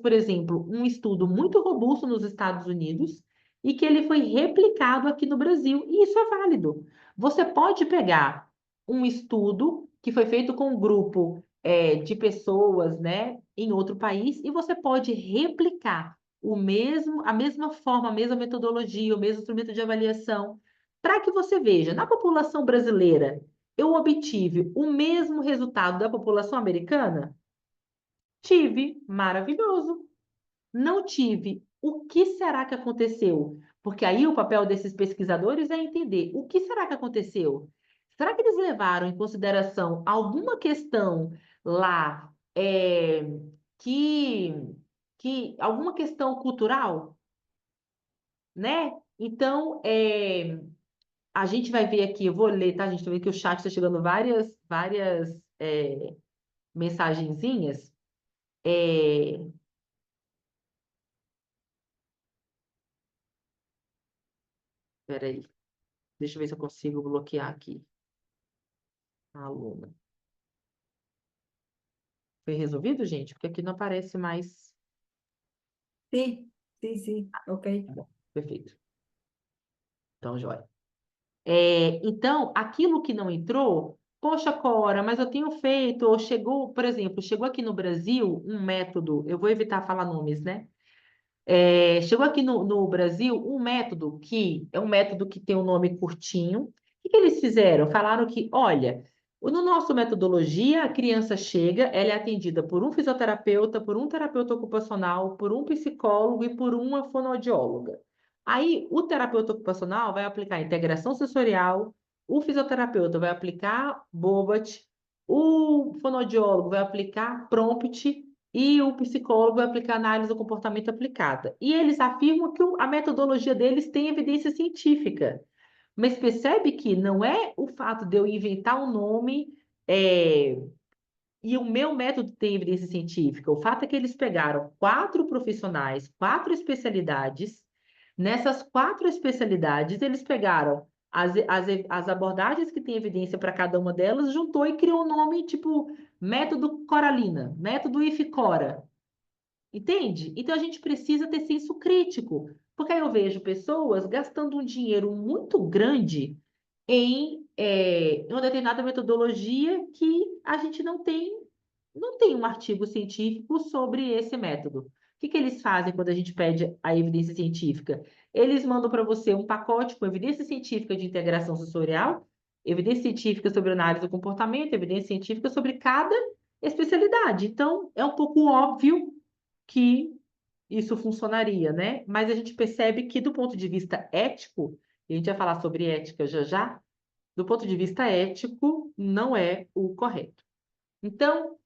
por exemplo, um estudo muito robusto nos Estados Unidos e que ele foi replicado aqui no Brasil, e isso é válido. Você pode pegar um estudo que foi feito com um grupo de pessoas, né, em outro país, e você pode replicar a mesma forma, a mesma metodologia, o mesmo instrumento de avaliação, para que você veja, na população brasileira, eu obtive o mesmo resultado da população americana? Tive, maravilhoso. Não tive, o que será que aconteceu? Porque aí o papel desses pesquisadores é entender o que será que aconteceu. Será que eles levaram em consideração alguma questão lá que, que alguma questão cultural, né? Então, a gente vai ver aqui, eu vou ler, tá, gente? Tô vendo que o chat está chegando várias mensagenzinhas. É, peraí, deixa eu ver se eu consigo bloquear aqui a aluna. Foi resolvido, gente? Porque aqui não aparece mais. Sí, sí, sí, ok. Tá bom, perfeito. Então, joia. Então, aquilo que não entrou, poxa, Cora, mas eu tenho feito, ou chegou, por exemplo, chegou aqui no Brasil um método, eu vou evitar falar nomes, né? Chegou aqui no Brasil um método que é um método que tem um nome curtinho. O que que eles fizeram? Falaram que, olha, no nosso metodologia, a criança chega, ela é atendida por um fisioterapeuta, por um terapeuta ocupacional, por um psicólogo e por uma fonoaudióloga. Aí, o terapeuta ocupacional vai aplicar integração sensorial, o fisioterapeuta vai aplicar Bobat, o fonoaudiólogo vai aplicar Prompt e o psicólogo vai aplicar análise do comportamento aplicada. E eles afirmam que a metodologia deles tem evidência científica. Mas percebe que não é o fato de eu inventar um nome e o meu método tem evidência científica. O fato é que eles pegaram 4 profissionais, 4 especialidades. Nessas 4 especialidades, eles pegaram as abordagens que têm evidência para cada uma delas, juntou e criou um nome tipo método Coralina, método IFCORA. Entende? Então a gente precisa ter senso crítico, porque aí eu vejo pessoas gastando um dinheiro muito grande em uma determinada metodologia que a gente não tem um artigo científico sobre esse método. O que que eles fazem quando a gente pede a evidência científica? Eles mandam para você um pacote com evidência científica de integração sensorial, evidência científica sobre análise do comportamento, evidência científica sobre cada especialidade. Então, é um pouco óbvio que isso funcionaria, né? Mas a gente percebe que, do ponto de vista ético, e a gente vai falar sobre ética já já, do ponto de vista ético, não é o correto. Então,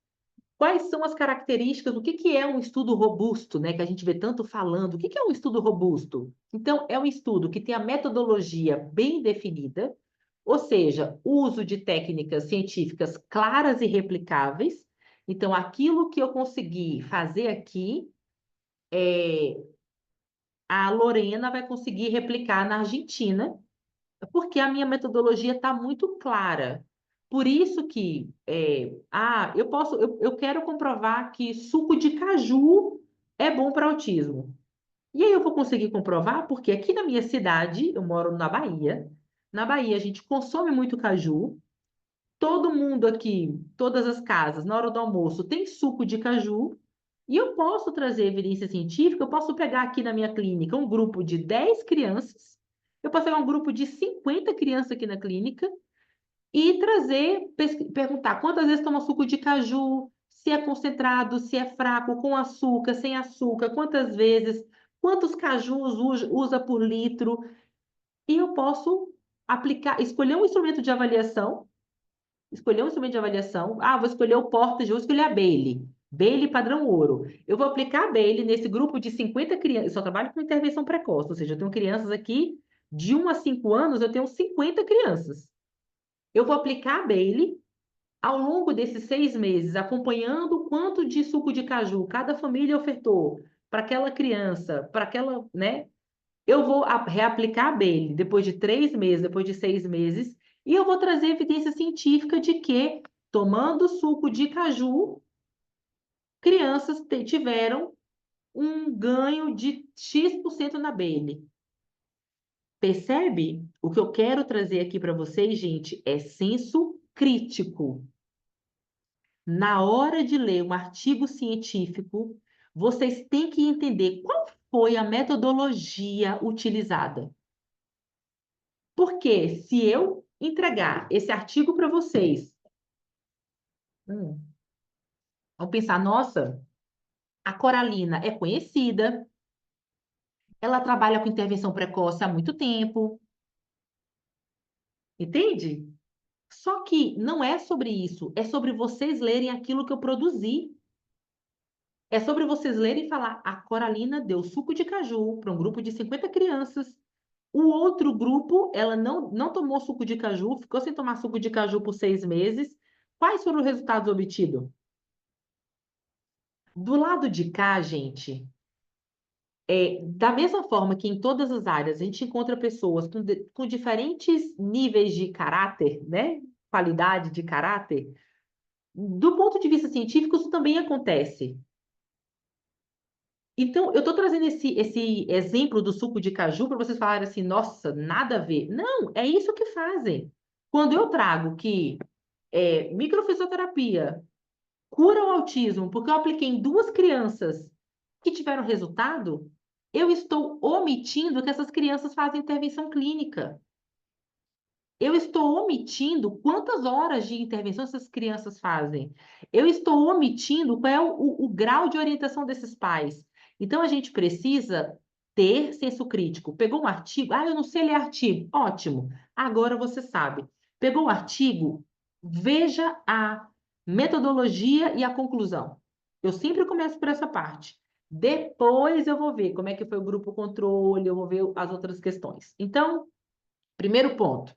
quais são as características? O que que é um estudo robusto, né? Que a gente vê tanto falando. O que que é um estudo robusto? Então, é um estudo que tem a metodologia bem definida, ou seja, uso de técnicas científicas claras e replicáveis. Então, aquilo que eu consegui fazer aqui a Lorena vai conseguir replicar na Argentina, porque a minha metodologia está muito clara. Por isso que eu quero comprovar que suco de caju é bom para autismo. E aí eu vou conseguir comprovar porque aqui na minha cidade, eu moro na Bahia. Na Bahia a gente consome muito caju. Todo mundo aqui, todas as casas, na hora do almoço, tem suco de caju. E eu posso trazer evidência científica, eu posso pegar aqui na minha clínica um grupo de 10 crianças, eu posso pegar um grupo de 50 crianças aqui na clínica e trazer, perguntar quantas vezes toma suco de caju, se é concentrado, se é fraco, com açúcar, sem açúcar, quantas vezes, quantos cajus usa por litro. E eu posso aplicar, escolher um instrumento de avaliação. Ah, vou escolher o Portas, vou escolher a Bailey. Bailey padrão ouro. Eu vou aplicar a Bailey nesse grupo de 50 crianças. Eu só trabalho com intervenção precoce, ou seja, eu tenho crianças aqui de 1 a 5 anos, eu tenho 50 crianças. Eu vou aplicar a Bailey ao longo desses 6 meses, acompanhando o quanto de suco de caju cada família ofertou para aquela criança, para aquela, né? Eu vou reaplicar a Bailey depois de 3 meses, depois de 6 meses, e eu vou trazer evidência científica de que, tomando suco de caju, crianças tiveram um ganho de X% na Bailey. Percebe? O que eu quero trazer aqui para vocês, gente, é senso crítico. Na hora de ler um artigo científico, vocês têm que entender qual foi a metodologia utilizada. Porque se eu entregar esse artigo para vocês, vão pensar, nossa, a Coralina é conhecida, ela trabalha com intervenção precoce há muito tempo, entende? Só que não é sobre isso, é sobre vocês lerem aquilo que eu produzi. É sobre vocês lerem e falar, a Coralina deu suco de caju para um grupo de 50 crianças. O outro grupo, ela não tomou suco de caju, ficou sem tomar suco de caju por 6 meses. Quais foram os resultados obtidos? Do lado de cá, gente, da mesma forma que em todas as áreas a gente encontra pessoas com diferentes níveis de caráter, né? Qualidade de caráter, do ponto de vista científico, isso também acontece. Então, eu estou trazendo esse exemplo do suco de caju para vocês falarem assim, nossa, nada a ver. Não, é isso que fazem. Quando eu trago que microfisioterapia cura o autismo, porque eu apliquei em 2 crianças que tiveram resultado, eu estou omitindo que essas crianças fazem intervenção clínica. Eu estou omitindo quantas horas de intervenção essas crianças fazem. Eu estou omitindo qual é o grau de orientação desses pais. Então, a gente precisa ter senso crítico. Pegou um artigo? Ah, eu não sei ler artigo. Ótimo. Agora você sabe. Pegou o artigo? Veja a metodologia e a conclusão. Eu sempre começo por essa parte. Depois eu vou ver como é que foi o grupo controle, eu vou ver as outras questões. Então, primeiro ponto.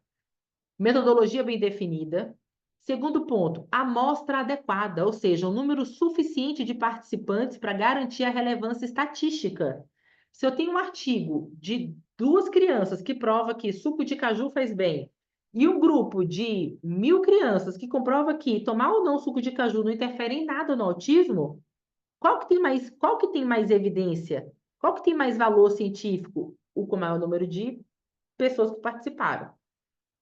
Metodologia bem definida. Segundo ponto, amostra adequada, ou seja, um número suficiente de participantes para garantir a relevância estatística. Se eu tenho um artigo de 2 crianças que prova que suco de caju faz bem, e um grupo de 1.000 crianças que comprova que tomar ou não suco de caju não interfere em nada no autismo, qual que tem mais evidência? Qual que tem mais valor científico? O com maior número de pessoas que participaram.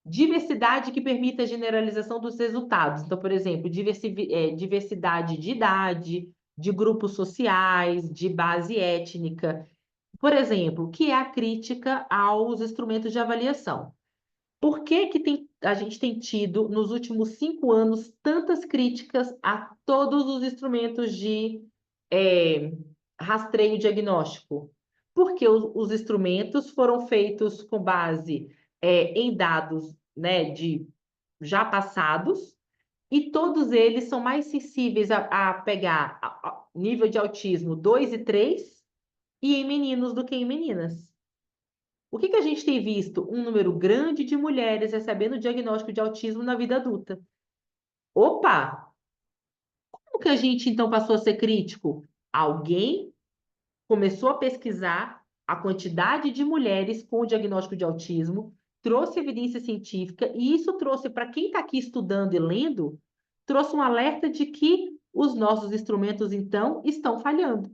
Diversidade que permita a generalização dos resultados. Então, por exemplo, diversidade de idade, de grupos sociais, de base étnica. Por exemplo, o que é a crítica aos instrumentos de avaliação? Por que a gente tem tido, nos últimos 5 anos, tantas críticas a todos os instrumentos de é, rastreio diagnóstico? Porque os instrumentos foram feitos com base em dados, né, de já passados, e todos eles são mais sensíveis a pegar nível de autismo 2 e 3 e em meninos do que em meninas. O que a gente tem visto? Um número grande de mulheres recebendo diagnóstico de autismo na vida adulta. Opa! Como que a gente então passou a ser crítico? Alguém começou a pesquisar a quantidade de mulheres com o diagnóstico de autismo, trouxe evidência científica, e isso trouxe para quem está aqui estudando e lendo, trouxe um alerta de que os nossos instrumentos, então, estão falhando.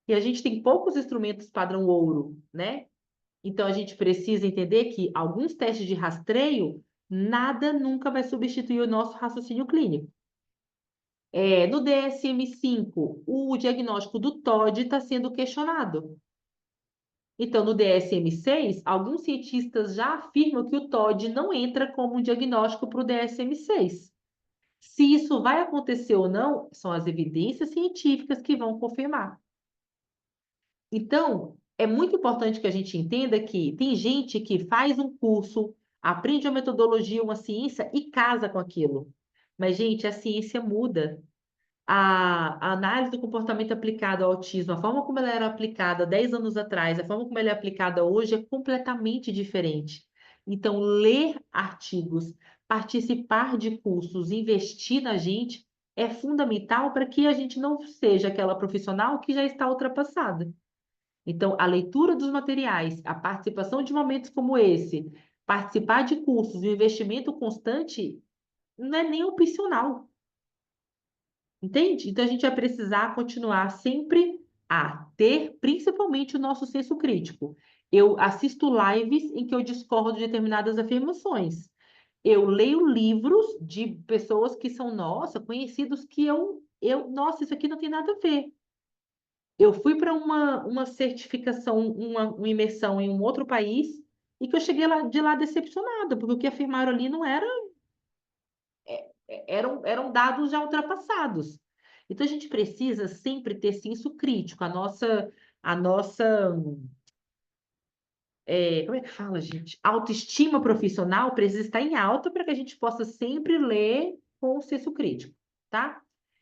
E a gente tem poucos instrumentos padrão ouro, né? Então, a gente precisa entender que alguns testes de rastreio, nada nunca vai substituir o nosso raciocínio clínico. No DSM-5, o diagnóstico do TOD está sendo questionado. Então, no DSM-6, alguns cientistas já afirmam que o TOD não entra como um diagnóstico para o DSM-6. Se isso vai acontecer ou não, são as evidências científicas que vão confirmar. Então, é muito importante que a gente entenda que tem gente que faz um curso, aprende uma metodologia, uma ciência e casa com aquilo. Mas, gente, a ciência muda. A análise do comportamento aplicado ao autismo, a forma como ela era aplicada 10 anos atrás, a forma como ela é aplicada hoje é completamente diferente. Então, ler artigos, participar de cursos, investir na gente é fundamental para que a gente não seja aquela profissional que já está ultrapassada. Então, a leitura dos materiais, a participação de momentos como esse, participar de cursos, o investimento constante, não é nem opcional. Entende? Então, a gente vai precisar continuar sempre a ter, principalmente, o nosso senso crítico. Eu assisto lives em que eu discordo de determinadas afirmações. Eu leio livros de pessoas que são, nossa, conhecidos que nossa, isso aqui não tem nada a ver. Eu fui para uma certificação, uma imersão em um outro país e que eu cheguei de lá decepcionada, porque o que afirmaram ali não era eram dados já ultrapassados. Então, a gente precisa sempre ter senso crítico. A nossa como é que fala, gente? Autoestima profissional precisa estar em alta para que a gente possa sempre ler com o senso crítico, tá?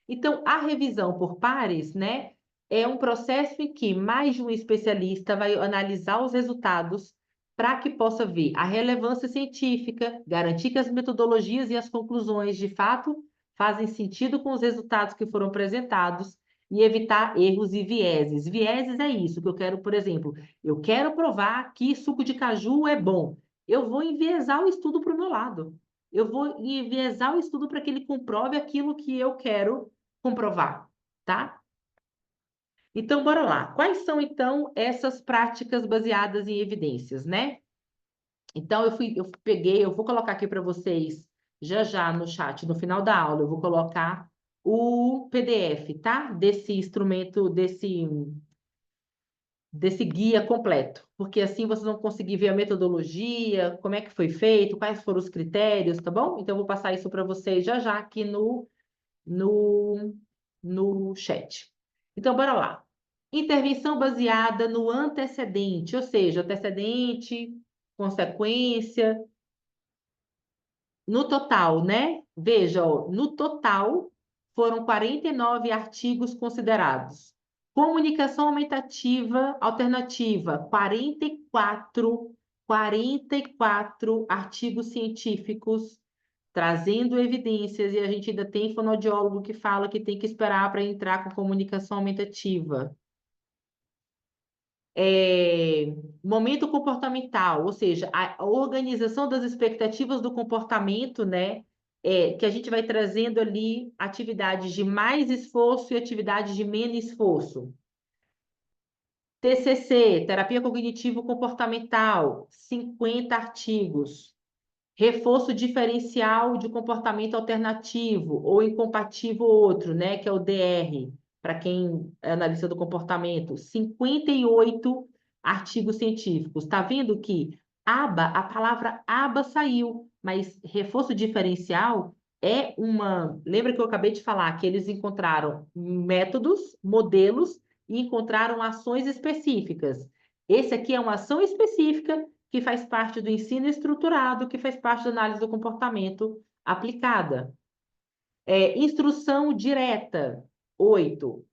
Então, a revisão por pares, né, é um processo em que mais de um especialista vai analisar os resultados para que possa ver a relevância científica, garantir que as metodologias e as conclusões, de fato, fazem sentido com os resultados que foram apresentados e evitar erros e vieses. Vieses é isso que eu quero, por exemplo, eu quero provar que suco de caju é bom. Eu vou enviesar o estudo para o meu lado. Eu vou enviesar o estudo para que ele comprove aquilo que eu quero comprovar, tá? Então, bora lá. Quais são, então, essas práticas baseadas em evidências, né? Então, eu peguei, eu vou colocar aqui para vocês já já no chat, no final da aula, eu vou colocar o PDF, tá? Desse instrumento, desse guia completo, porque assim vocês vão conseguir ver a metodologia, como é que foi feito, quais foram os critérios, tá bom? Então, eu vou passar isso para vocês já já aqui no, no chat. Então, bora lá. Intervenção baseada no antecedente, ou seja, antecedente, consequência, no total, né? Veja, ó, no total, foram 49 artigos considerados. Comunicação aumentativa alternativa, 44 artigos científicos trazendo evidências, e a gente ainda tem fonoaudiólogo que fala que tem que esperar para entrar com comunicação aumentativa. Momento comportamental, ou seja, a organização das expectativas do comportamento, né? Que a gente vai trazendo ali atividades de mais esforço e atividades de menos esforço. TCC, terapia cognitivo-comportamental, 50 artigos. Reforço diferencial de comportamento alternativo ou incompatível outro, né? Que é o DR, para quem é analista do comportamento. 58 artigos científicos. Está vendo que a palavra aba saiu, mas reforço diferencial é uma. Lembra que eu acabei de falar que eles encontraram métodos, modelos e encontraram ações específicas. Esse aqui é uma ação específica que faz parte do ensino estruturado, que faz parte da análise do comportamento aplicada. Instrução direta, 8.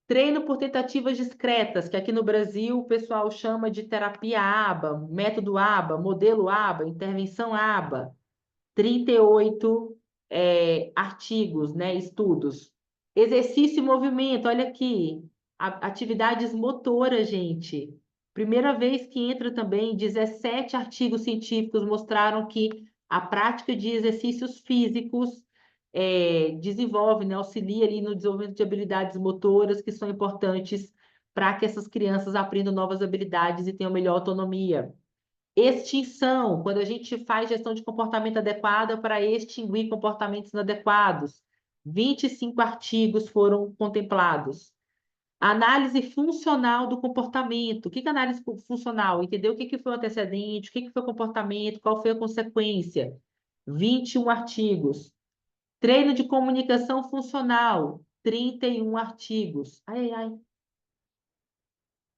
Treino por tentativas discretas, que aqui no Brasil o pessoal chama de terapia ABA, método ABA, modelo ABA, intervenção ABA. 38 artigos, né, estudos. Exercício e movimento, olha aqui. Atividades motoras, gente. Primeira vez que entra também, 17 artigos científicos mostraram que a prática de exercícios físicos desenvolve, né, auxilia ali no desenvolvimento de habilidades motoras que são importantes para que essas crianças aprendam novas habilidades e tenham melhor autonomia. Extinção, quando a gente faz gestão de comportamento adequada para extinguir comportamentos inadequados. 25 artigos foram contemplados. Análise funcional do comportamento. O que é análise funcional? Entender o que foi o antecedente, o que foi o comportamento, qual foi a consequência. 21 artigos. Treino de comunicação funcional. 31 artigos. Ai, ai, ai.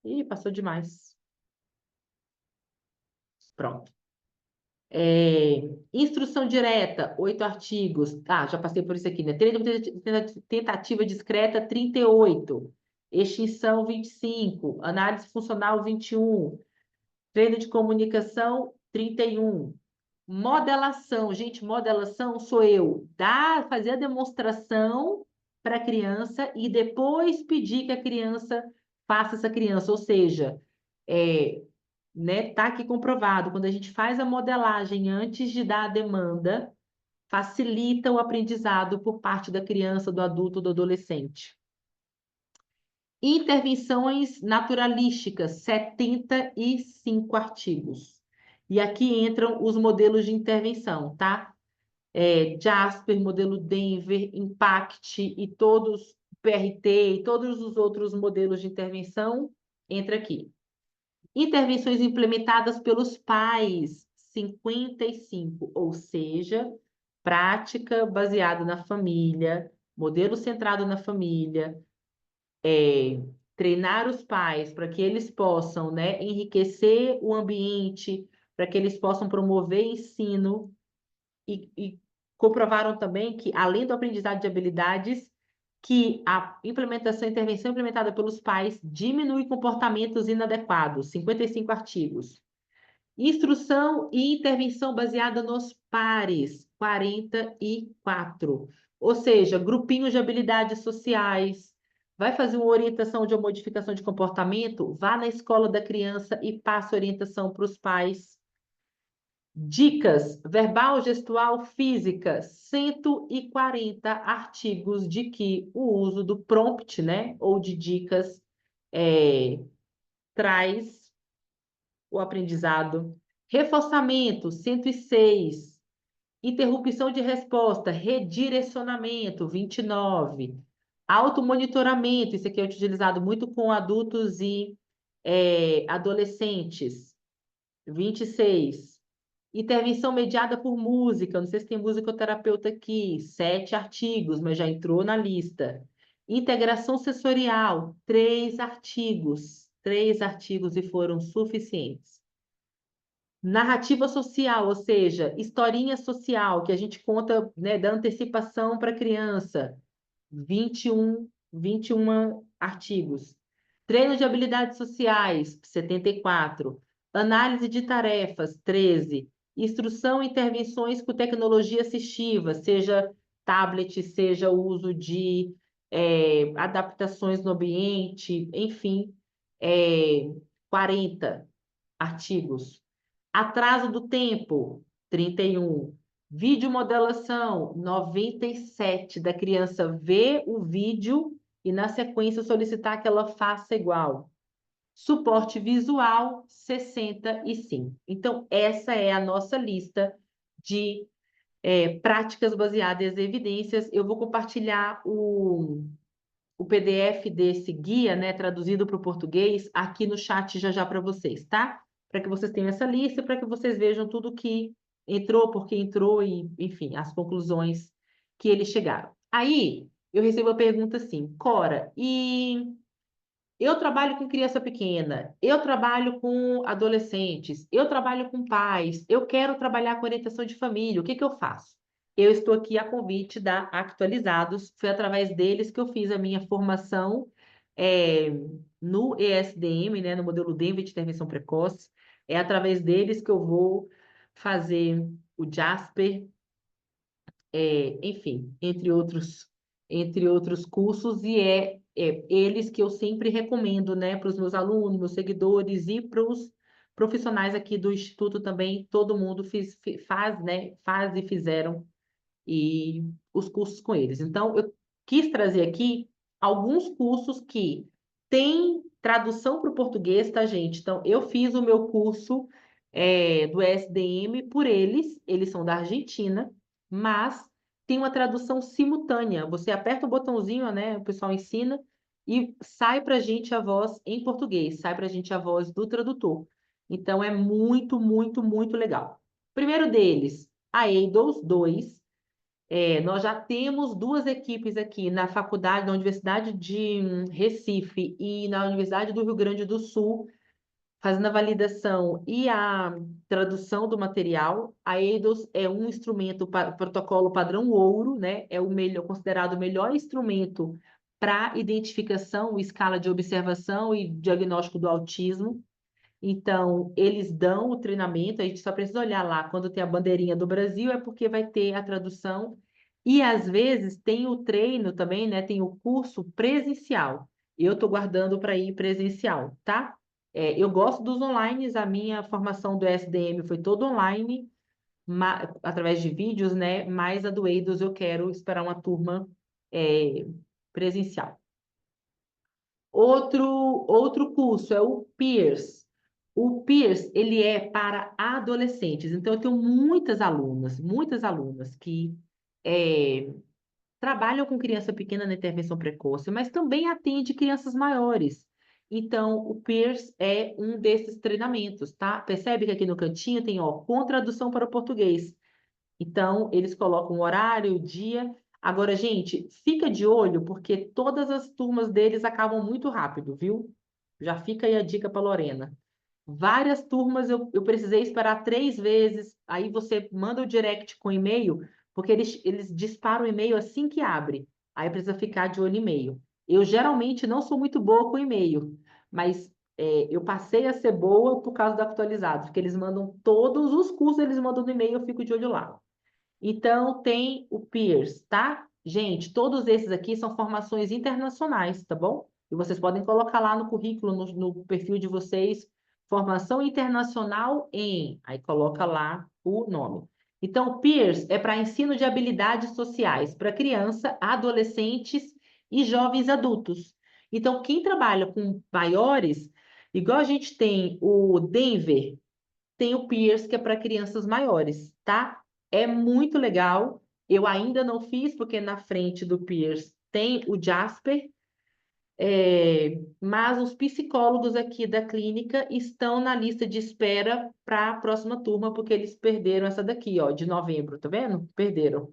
Ih, passou demais. Pronto. Instrução direta, 8 artigos. Ah, já passei por isso aqui, né? Tentativa discreta, 38. Extinção, 25. Análise funcional, 21. Treino de comunicação, 31. Modelação. Gente, modelação sou eu. Fazer a demonstração para a criança e depois pedir que a criança faça essa criança. Ou seja, né, tá aqui comprovado, quando a gente faz a modelagem antes de dar a demanda, facilita o aprendizado por parte da criança, do adulto, do adolescente. Intervenções naturalísticas, 75 artigos. E aqui entram os modelos de intervenção, tá? Jasper, modelo Denver, Impact e todos, PRT e todos os outros modelos de intervenção, entra aqui. Intervenções implementadas pelos pais, 55, ou seja, prática baseada na família, modelo centrado na família, treinar os pais para que eles possam, né, enriquecer o ambiente, para que eles possam promover ensino e comprovaram também que, além do aprendizado de habilidades, que a implementação, a intervenção implementada pelos pais diminui comportamentos inadequados, 55 artigos. Instrução e intervenção baseada nos pares, 44. Ou seja, grupinhos de habilidades sociais. Vai fazer uma orientação de uma modificação de comportamento? Vá na escola da criança e passe orientação para os pais. Dicas verbal, gestual, física, 140 artigos de que o uso do prompt, né, ou de dicas, traz o aprendizado. Reforçamento, 106. Interrupção de resposta, redirecionamento, 29. Automonitoramento, isso aqui é utilizado muito com adultos e adolescentes, 26. Intervenção mediada por música, não sei se tem musicoterapeuta aqui, 7 artigos, mas já entrou na lista. Integração sensorial, 3 artigos, 3 artigos e foram suficientes. Narrativa social, ou seja, historinha social, que a gente conta, né, da antecipação para a criança, 21 artigos. Treino de habilidades sociais, 74. Análise de tarefas, 13. Instrução e intervenções com tecnologia assistiva, seja tablet, seja o uso de adaptações no ambiente, enfim, 40 artigos. Atraso do tempo, 31. Videomodelação, 97. Da criança ver o vídeo e, na sequência, solicitar que ela faça igual. Suporte visual, 65. Então, essa é a nossa lista de práticas baseadas em evidências. Eu vou compartilhar o PDF desse guia, né, traduzido para o português, aqui no chat já já para vocês, tá? Para que vocês tenham essa lista, para que vocês vejam tudo que entrou, por que entrou e, enfim, as conclusões que eles chegaram. Aí, eu recebo a pergunta assim, Cora, e eu trabalho com criança pequena, eu trabalho com adolescentes, eu trabalho com pais, eu quero trabalhar com orientação de família, o que que eu faço? Eu estou aqui a convite da Actualizados, foi através deles que eu fiz a minha formação no ESDM, né, no modelo DEMV de intervenção precoce, é através deles que eu vou fazer o Jasper, enfim, entre outros cursos, e eles que eu sempre recomendo, né, para os meus alunos, meus seguidores e para os profissionais aqui do Instituto também, todo mundo faz, né, faz e fizeram e os cursos com eles. Então, eu quis trazer aqui alguns cursos que têm tradução para o português, tá, gente? Então, eu fiz o meu curso do SDM por eles são da Argentina, mas tem uma tradução simultânea. Você aperta o botãozinho, né? O pessoal ensina e sai para a gente a voz em português, sai para a gente a voz do tradutor. Então, é muito, muito, muito legal. Primeiro deles, a EIDOS 2. Nós já temos 2 equipes aqui na faculdade, na Universidade de Recife e na Universidade do Rio Grande do Sul, fazendo a validação e a tradução do material. A EIDOS é um instrumento, protocolo padrão ouro, né? É o melhor, considerado o melhor instrumento para identificação, escala de observação e diagnóstico do autismo. Então, eles dão o treinamento, a gente só precisa olhar lá, quando tem a bandeirinha do Brasil, é porque vai ter a tradução. E, às vezes, tem o treino também, né? Tem o curso presencial. Eu estou guardando para ir presencial, tá? Eu gosto dos online, a minha formação do SDM foi toda online, através de vídeos, né? Mas a do EIDOS eu quero esperar uma turma presencial. Outro curso é o Peers. O Peers, ele é para adolescentes. Então, eu tenho muitas alunas que trabalham com criança pequena na intervenção precoce, mas também atende crianças maiores. Então, o Peers é um desses treinamentos, tá? Percebe que aqui no cantinho tem, ó, com tradução para o português. Então, eles colocam o horário, o dia. Agora, gente, fica de olho, porque todas as turmas deles acabam muito rápido, viu? Já fica aí a dica para Lorena. Várias turmas eu precisei esperar 3 vezes, aí você manda o direct com e-mail, porque eles disparam o e-mail assim que abre. Aí precisa ficar de olho em e-mail. Eu geralmente não sou muito boa com e-mail, mas eu passei a ser boa por causa do atualizado, porque eles mandam todos os cursos, eles mandam no e-mail, eu fico de olho lá. Então, tem o Peers, tá? Gente, todos esses aqui são formações internacionais, tá bom? E vocês podem colocar lá no currículo, no perfil de vocês, formação internacional em. Aí coloca lá o nome. Então, o Peers é para ensino de habilidades sociais para criança, adolescentes e jovens adultos. Então, quem trabalha com maiores, igual a gente tem o Denver, tem o Peers, que é para crianças maiores, tá? É muito legal. Eu ainda não fiz, porque na frente do Peers tem o Jasper, mas os psicólogos aqui da clínica estão na lista de espera para a próxima turma, porque eles perderam essa daqui, ó, de novembro, tá vendo? Perderam.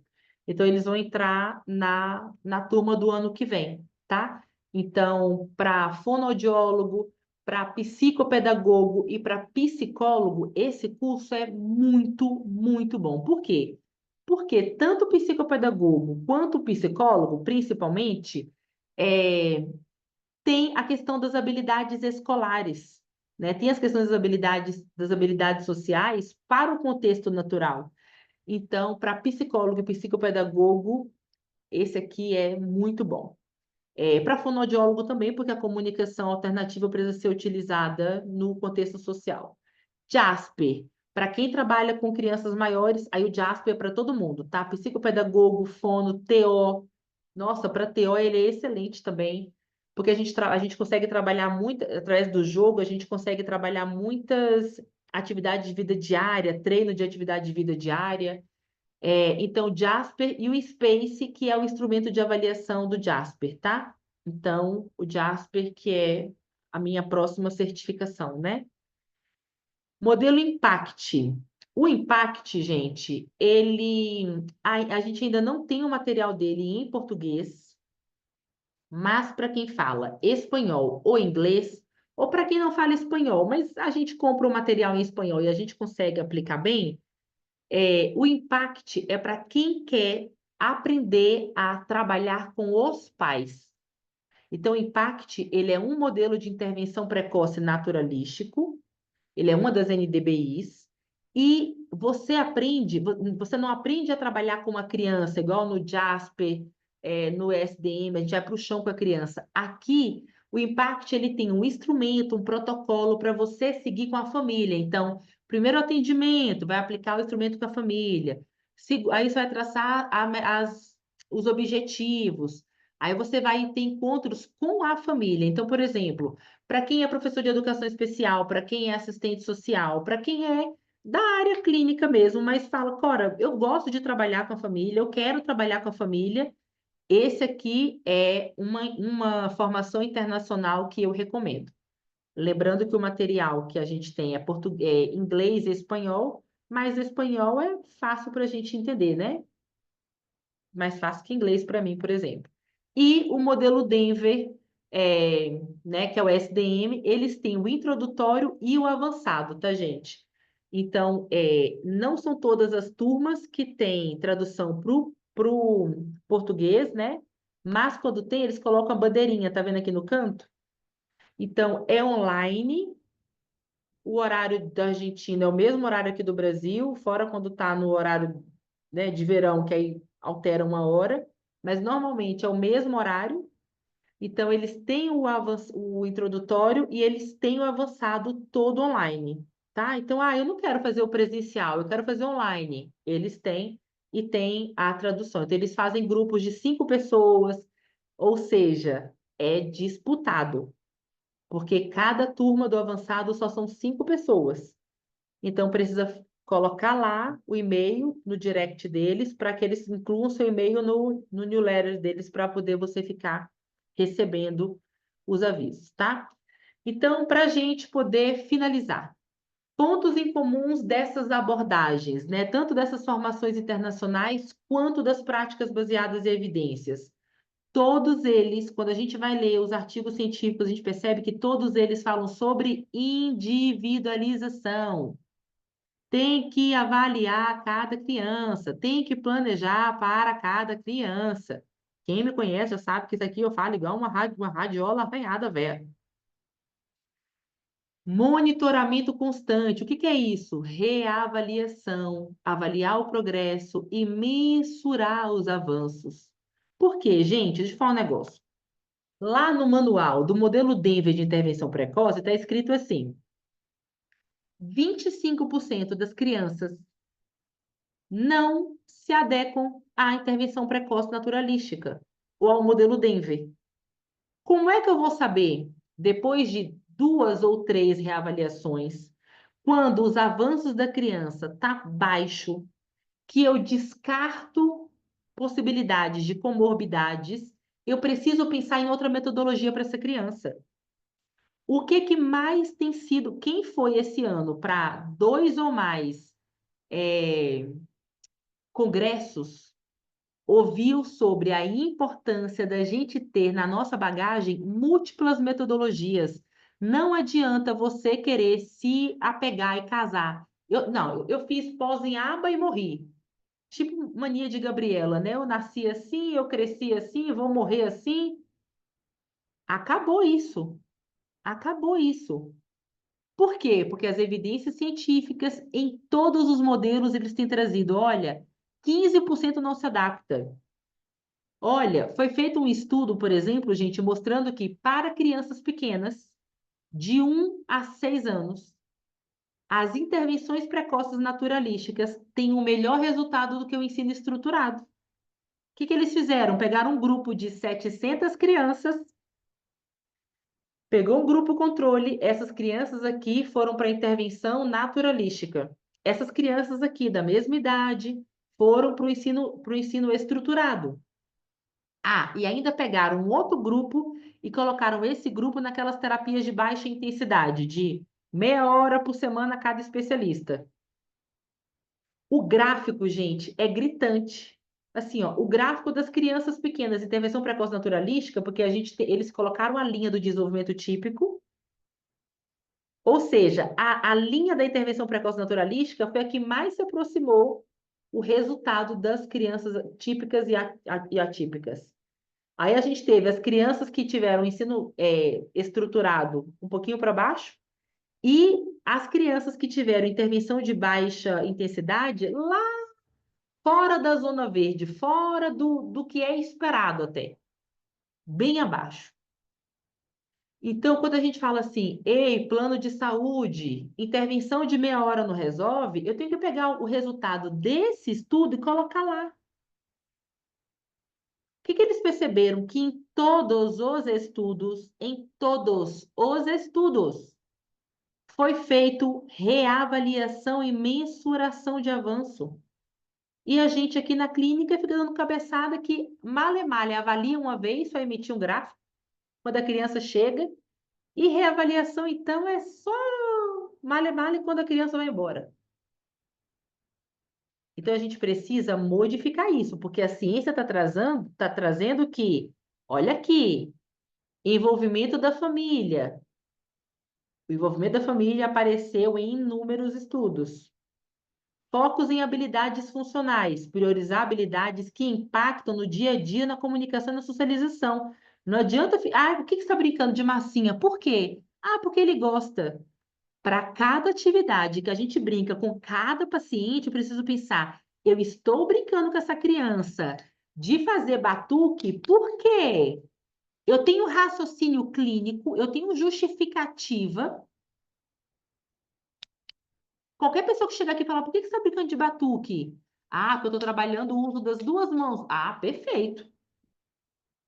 Então, eles vão entrar na turma do ano que vem, tá? Então, para fonoaudiólogo, para psicopedagogo e para psicólogo, esse curso é muito, muito bom. Por quê? Porque tanto o psicopedagogo quanto o psicólogo, principalmente, é, tem a questão das habilidades escolares, né? Tem as questões das habilidades sociais para o contexto natural. Então, para psicólogo e psicopedagogo, esse aqui é muito bom. Para fonoaudiólogo também, porque a comunicação alternativa precisa ser utilizada no contexto social. Jasper, para quem trabalha com crianças maiores, aí o Jasper é para todo mundo, tá? Psicopedagogo, fono, TO. Nossa, para TO ele é excelente também, porque a gente consegue trabalhar muito, através do jogo, a gente consegue trabalhar muitas atividades de vida diária, treino de atividade de vida diária. Então, o Jasper e o Space, que é o instrumento de avaliação do Jasper, tá? Então, o Jasper, que é a minha próxima certificação, né? Modelo Impact. O Impact, gente, a gente ainda não tem o material dele em português, mas para quem fala espanhol ou inglês, ou para quem não fala espanhol, mas a gente compra o material em espanhol e a gente consegue aplicar bem, o Impact é para quem quer aprender a trabalhar com os pais. Então, o Impact, ele é um modelo de intervenção precoce naturalístico, ele é uma das NDBIs, e você não aprende a trabalhar com uma criança, igual no Jasper, no SDM, a gente vai para o chão com a criança. Aqui, o Impact, ele tem um instrumento, um protocolo para você seguir com a família. Então, primeiro atendimento, vai aplicar o instrumento com a família. Aí você vai traçar os objetivos. Aí você vai ter encontros com a família. Então, por exemplo, para quem é professor de educação especial, para quem é assistente social, para quem é da área clínica mesmo, mas fala, Cora, eu gosto de trabalhar com a família, eu quero trabalhar com a família. Esse aqui é uma formação internacional que eu recomendo. Lembrando que o material que a gente tem é português, inglês e espanhol, mas o espanhol é fácil para a gente entender, né? Mais fácil que inglês para mim, por exemplo. E o modelo Denver, né, que é o SDM, eles têm o introdutório e o avançado, tá, gente? Então, não são todas as turmas que têm tradução para o português, né? Mas quando tem, eles colocam a bandeirinha, tá vendo aqui no canto? Então, é online. O horário da Argentina é o mesmo horário aqui do Brasil, fora quando está no horário, né, de verão, que aí altera uma hora, mas normalmente é o mesmo horário. Então, eles têm o introdutório e eles têm o avançado todo online, tá? Então, eu não quero fazer o presencial, eu quero fazer online. Eles têm e têm a tradução. Então, eles fazem grupos de 5 pessoas, ou seja, é disputado porque cada turma do avançado só são 5 pessoas. Então, precisa colocar lá o e-mail no direct deles para que eles incluam seu e-mail no newsletter deles para poder você ficar recebendo os avisos, tá? Então, para a gente poder finalizar, Pontos em comuns dessas abordagens, né? Tanto dessas formações internacionais quanto das práticas baseadas em evidências. Todos eles, quando a gente vai ler os artigos científicos, a gente percebe que todos eles falam sobre individualização. Tem que avaliar cada criança, tem que planejar para cada criança. Quem me conhece já sabe que isso aqui eu falo igual uma radiola arranhada, velho. Monitoramento constante. O que que é isso? Reavaliação, avaliar o progresso e mensurar os avanços. Por quê, gente? Deixa eu falar um negócio. Lá no manual do modelo Denver de intervenção precoce, está escrito assim: 25% das crianças não se adequam à intervenção precoce naturalística ou ao modelo Denver. Como é que eu vou saber, depois de 2 ou 3 reavaliações, quando os avanços da criança tá baixo, que eu descarto possibilidades de comorbidades, eu preciso pensar em outra metodologia para essa criança? O que que mais tem sido? Quem foi esse ano para 2 ou mais congressos ouviu sobre a importância da gente ter na nossa bagagem múltiplas metodologias. Não adianta você querer se apegar e casar. Não, eu fiz pós em aba e morri. Tipo mania de Gabriela, né? Eu nasci assim, eu cresci assim, vou morrer assim. Acabou isso. Acabou isso. Por quê? Porque as evidências científicas em todos os modelos eles têm trazido, olha, 15% não se adapta. Olha, foi feito um estudo, por exemplo, gente, mostrando que para crianças pequenas, de 1 a 6 anos, as intervenções precoces naturalísticas têm um melhor resultado do que o ensino estruturado. O que que eles fizeram? Pegaram um grupo de 700 crianças, pegou um grupo controle, essas crianças aqui foram para a intervenção naturalística. Essas crianças aqui, da mesma idade, foram para o ensino estruturado. Ah, e ainda pegaram um outro grupo e colocaram esse grupo naquelas terapias de baixa intensidade, de meia hora por semana cada especialista. O gráfico, gente, é gritante. Assim, ó, o gráfico das crianças pequenas, intervenção precoce naturalística, porque eles colocaram a linha do desenvolvimento típico, ou seja, a linha da intervenção precoce naturalística foi a que mais se aproximou o resultado das crianças típicas e atípicas. Aí a gente teve as crianças que tiveram ensino estruturado um pouquinho para baixo e as crianças que tiveram intervenção de baixa intensidade lá fora da zona verde, fora do que é esperado até, bem abaixo. Então, quando a gente fala assim, ei, plano de saúde, intervenção de meia hora não resolve, eu tenho que pegar o resultado desse estudo e colocar lá. O que que eles perceberam? Que em todos os estudos, foi feito reavaliação e mensuração de avanço. E a gente aqui na clínica fica dando cabeçada que male male avalia uma vez, só emitir um gráfico quando a criança chega, e reavaliação então é só male male quando a criança vai embora. Então a gente precisa modificar isso, porque a ciência está trazendo que, olha aqui, envolvimento da família. O envolvimento da família apareceu em inúmeros estudos. Focos em habilidades funcionais, priorizar habilidades que impactam no dia a dia na comunicação e na socialização. Não adianta. Ah, por que você está brincando de massinha? Por quê? Ah, porque ele gosta. Para cada atividade que a gente brinca com cada paciente, eu preciso pensar: eu estou brincando com essa criança de fazer batuque, por quê? Eu tenho raciocínio clínico, eu tenho justificativa. Qualquer pessoa que chegar aqui e falar, por que você está brincando de batuque? Ah, porque eu estou trabalhando o uso das 2 mãos. Ah, perfeito.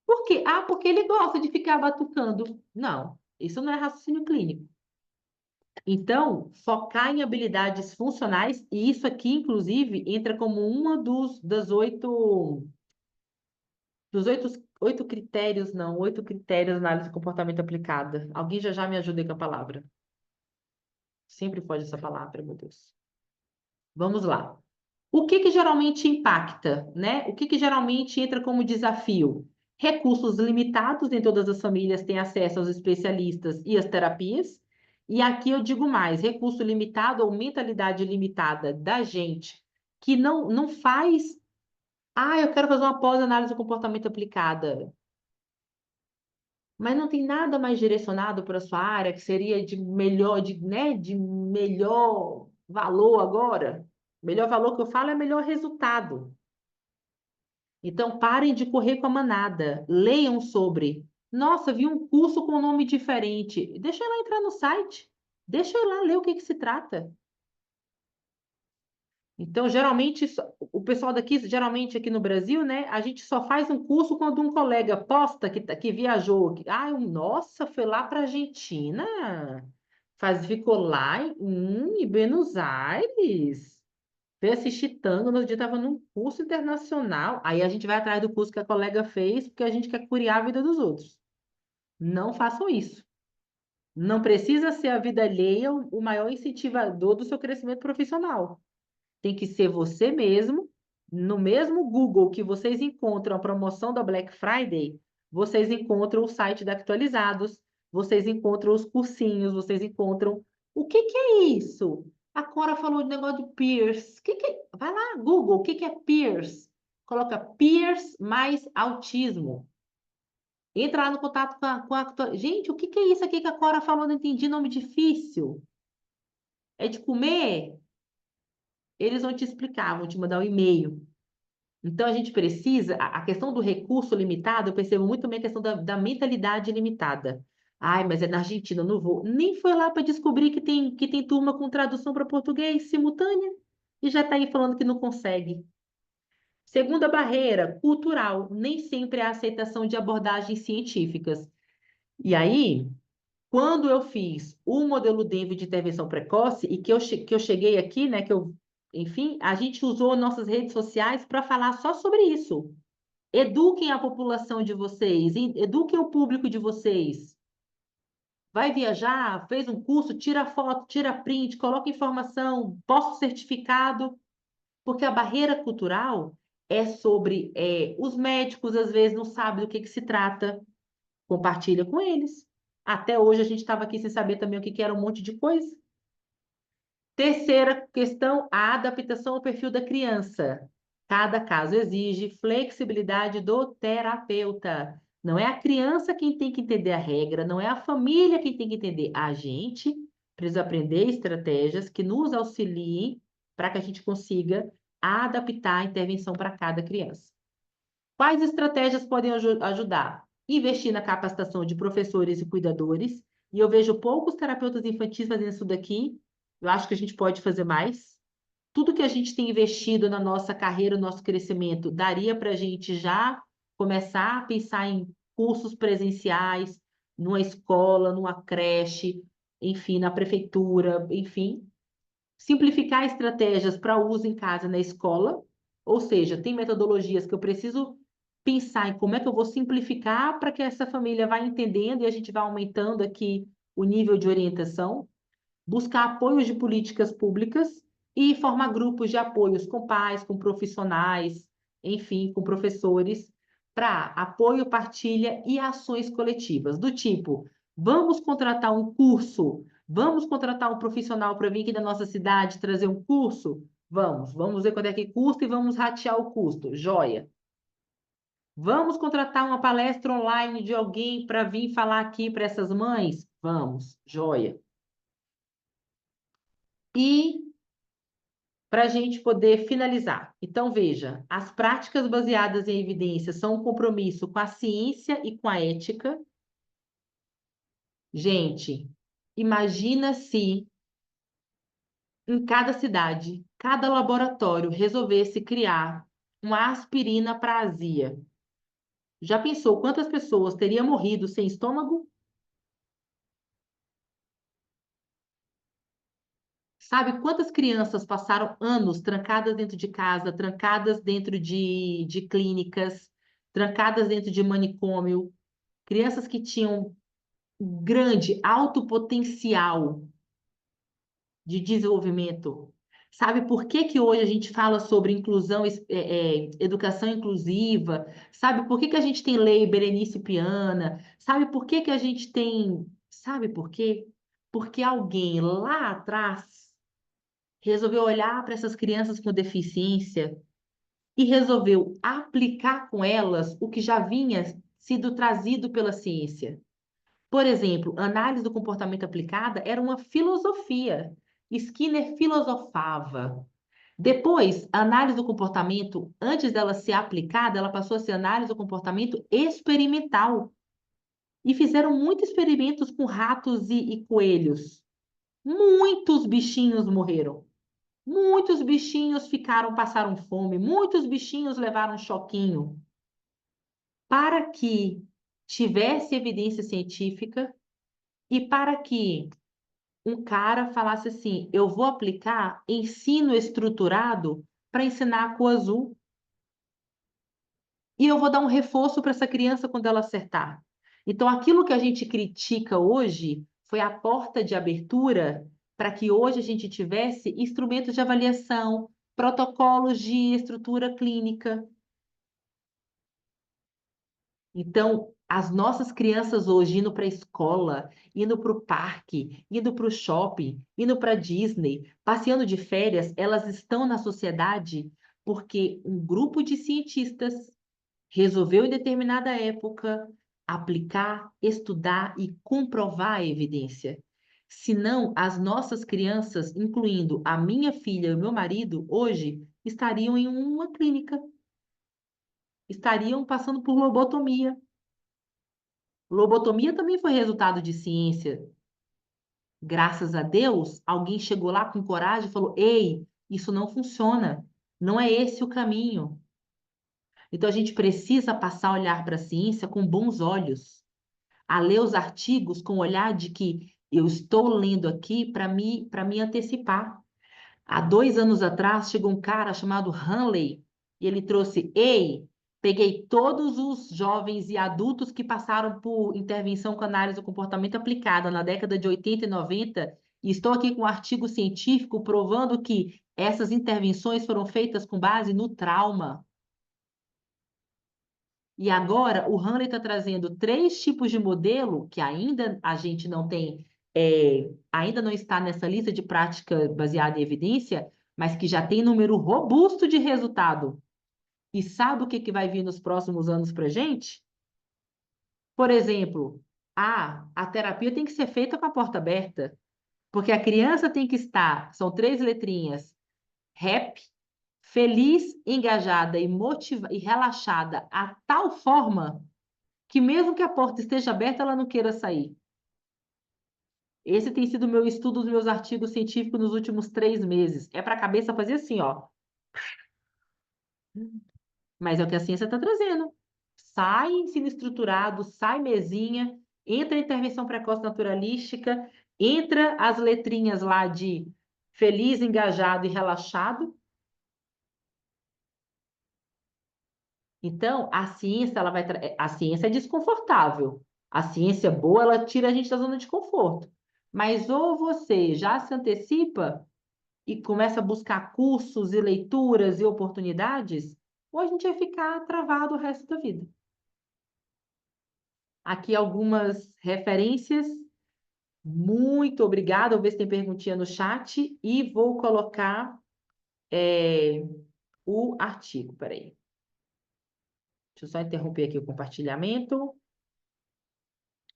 Por quê? Ah, porque ele gosta de ficar batucando. Não, isso não é raciocínio clínico. Então, focar em habilidades funcionais, e isso aqui, inclusive, entra como uma dos oito critérios, não, 8 critérios de análise de comportamento aplicada. Alguém já me ajuda aí com a palavra. Sempre foge essa palavra, meu Deus. Vamos lá. O que que geralmente impacta, né? O que que geralmente entra como desafio? Recursos limitados, nem todas as famílias têm acesso aos especialistas e às terapias. E aqui eu digo mais, recurso limitado ou mentalidade limitada da gente que não faz, eu quero fazer uma pós-análise do comportamento aplicada, mas não tem nada mais direcionado para a sua área que seria de melhor, né, de melhor valor agora. Melhor valor que eu falo é melhor resultado. Então, parem de correr com a manada. Leiam sobre. Nossa, vi um curso com nome diferente. Deixa eu lá entrar no site. Deixa eu lá ler o que que se trata. Então, geralmente, o pessoal daqui, geralmente aqui no Brasil, né, a gente só faz um curso quando um colega posta que viajou. Nossa, foi lá para a Argentina. Ficou lá em Buenos Aires. Foi assistir tango, no dia estava num curso internacional. Aí a gente vai atrás do curso que a colega fez, porque a gente quer curiar a vida dos outros. Não façam isso. Não precisa ser a vida alheia o maior incentivador do seu crescimento profissional. Tem que ser você mesmo. No mesmo Google que vocês encontram a promoção da Black Friday, vocês encontram o site da Actualizados, vocês encontram os cursinhos, vocês encontram. O que que é isso? A Cora falou de negócio de peers. Vai lá, Google, o que que é peers? Coloca peers mais autismo. Entra lá no contato Gente, o que que é isso aqui que a Cora falou? Não entendi, nome difícil. É de comer? Eles vão te explicar, vão te mandar um e-mail. Então, a gente precisa, a questão do recurso limitado, eu percebo muito bem a questão da mentalidade limitada. Ai, mas é na Argentina, eu não vou. Nem foi lá para descobrir que tem turma com tradução para português simultânea e já está aí falando que não consegue. Segunda barreira, cultural. Nem sempre há aceitação de abordagens científicas. E aí, quando eu fiz o modelo DENV de intervenção precoce e que eu cheguei aqui, né, enfim, a gente usou nossas redes sociais para falar só sobre isso. Eduquem a população de vocês, eduquem o público de vocês. Vai viajar, fez um curso, tira foto, tira print, coloca informação, posta o certificado, porque a barreira cultural é sobre os médicos às vezes não sabem do que se trata, compartilha com eles. Até hoje a gente estava aqui sem saber também o que era um monte de coisa. Terceira questão, a adaptação ao perfil da criança. Cada caso exige flexibilidade do terapeuta. Não é a criança quem tem que entender a regra, não é a família quem tem que entender. A gente precisa aprender estratégias que nos auxiliem para que a gente consiga adaptar a intervenção para cada criança. Quais estratégias podem ajudar? Investir na capacitação de professores e cuidadores. E eu vejo poucos terapeutas infantis fazendo isso daqui. Eu acho que a gente pode fazer mais. Tudo que a gente tem investido na nossa carreira, no nosso crescimento, daria para a gente já começar a pensar em cursos presenciais, numa escola, numa creche, enfim, na prefeitura, enfim. Simplificar estratégias para uso em casa, na escola. Ou seja, tem metodologias que eu preciso pensar em como é que eu vou simplificar para que essa família vá entendendo e a gente vá aumentando aqui o nível de orientação, buscar apoios de políticas públicas e formar grupos de apoios com pais, com profissionais, enfim, com professores, para apoio, partilha e ações coletivas, do tipo, vamos contratar um curso, vamos contratar um profissional para vir aqui da nossa cidade trazer um curso? Vamos ver quanto é que custa e vamos ratear o custo. Joia. Vamos contratar uma palestra online de alguém para vir falar aqui para essas mães? Vamos, joia. E para a gente poder finalizar. Então, veja, as práticas baseadas em evidências são um compromisso com a ciência e com a ética. Gente, imagina se em cada cidade, cada laboratório resolvesse criar uma aspirina para azia. Já pensou quantas pessoas teriam morrido sem estômago? Sabe quantas crianças passaram anos trancadas dentro de casa, trancadas dentro de clínicas, trancadas dentro de manicômio? Crianças que tinham grande, alto potencial de desenvolvimento. Sabe por que que hoje a gente fala sobre inclusão, educação inclusiva? Sabe por que que a gente tem lei Berenice Piana? Sabe por que que a gente tem... Sabe por quê? Porque alguém lá atrás resolveu olhar para essas crianças com deficiência e resolveu aplicar com elas o que já vinha sido trazido pela ciência. Por exemplo, análise do comportamento aplicada era uma filosofia. Skinner filosofava. Depois, a análise do comportamento, antes dela ser aplicada, ela passou a ser análise do comportamento experimental. E fizeram muitos experimentos com ratos e coelhos. Muitos bichinhos morreram. Muitos bichinhos passaram fome. Muitos bichinhos levaram um choquinho. Para que tivesse evidência científica e para que um cara falasse assim: eu vou aplicar ensino estruturado para ensinar a cor azul. E eu vou dar um reforço para essa criança quando ela acertar. Então, aquilo que a gente critica hoje foi a porta de abertura para que hoje a gente tivesse instrumentos de avaliação, protocolos de estrutura clínica. Então, as nossas crianças hoje indo para a escola, indo para o parque, indo para o shopping, indo para a Disney, passeando de férias, elas estão na sociedade porque um grupo de cientistas resolveu, em determinada época, aplicar, estudar e comprovar a evidência. Senão, as nossas crianças, incluindo a minha filha e o meu marido, hoje estariam em uma clínica, estariam passando por lobotomia. Lobotomia também foi resultado de ciência. Graças a Deus, alguém chegou lá com coragem e falou: Ei, isso não funciona. Não é esse o caminho. Então, a gente precisa passar a olhar para a ciência com bons olhos, a ler os artigos com o olhar de que eu estou lendo aqui para me antecipar. Há 2 anos atrás, chegou um cara chamado Hanley e ele trouxe: Ei, peguei todos os jovens e adultos que passaram por intervenção com análise do comportamento aplicada na década de 80 e 90 e estou aqui com um artigo científico provando que essas intervenções foram feitas com base no trauma. E agora o Hanley está trazendo 3 tipos de modelo que ainda a gente não tem, ainda não está nessa lista de prática baseada em evidência, mas que já tem número robusto de resultado. E sabe o que vai vir nos próximos anos para a gente? Por exemplo, a terapia tem que ser feita com a porta aberta, porque a criança tem que estar, são 3 letrinhas, happy, feliz, engajada e relaxada a tal forma que mesmo que a porta esteja aberta, ela não queira sair. Esse tem sido o meu estudo dos meus artigos científicos nos últimos 3 meses. É para a cabeça fazer assim, ó. Mas é o que a ciência está trazendo. Sai ensino estruturado, sai mesinha, entra a intervenção precoce naturalística, entra as letrinhas lá de feliz, engajado e relaxado. Então, a ciência, a ciência é desconfortável. A ciência boa, ela tira a gente da zona de conforto. Mas ou você já se antecipa e começa a buscar cursos e leituras e oportunidades, ou a gente vai ficar travado o resto da vida. Aqui algumas referências. Muito obrigada. Vou ver se tem perguntinha no chat e vou colocar o artigo. Peraí. Deixa eu só interromper aqui o compartilhamento.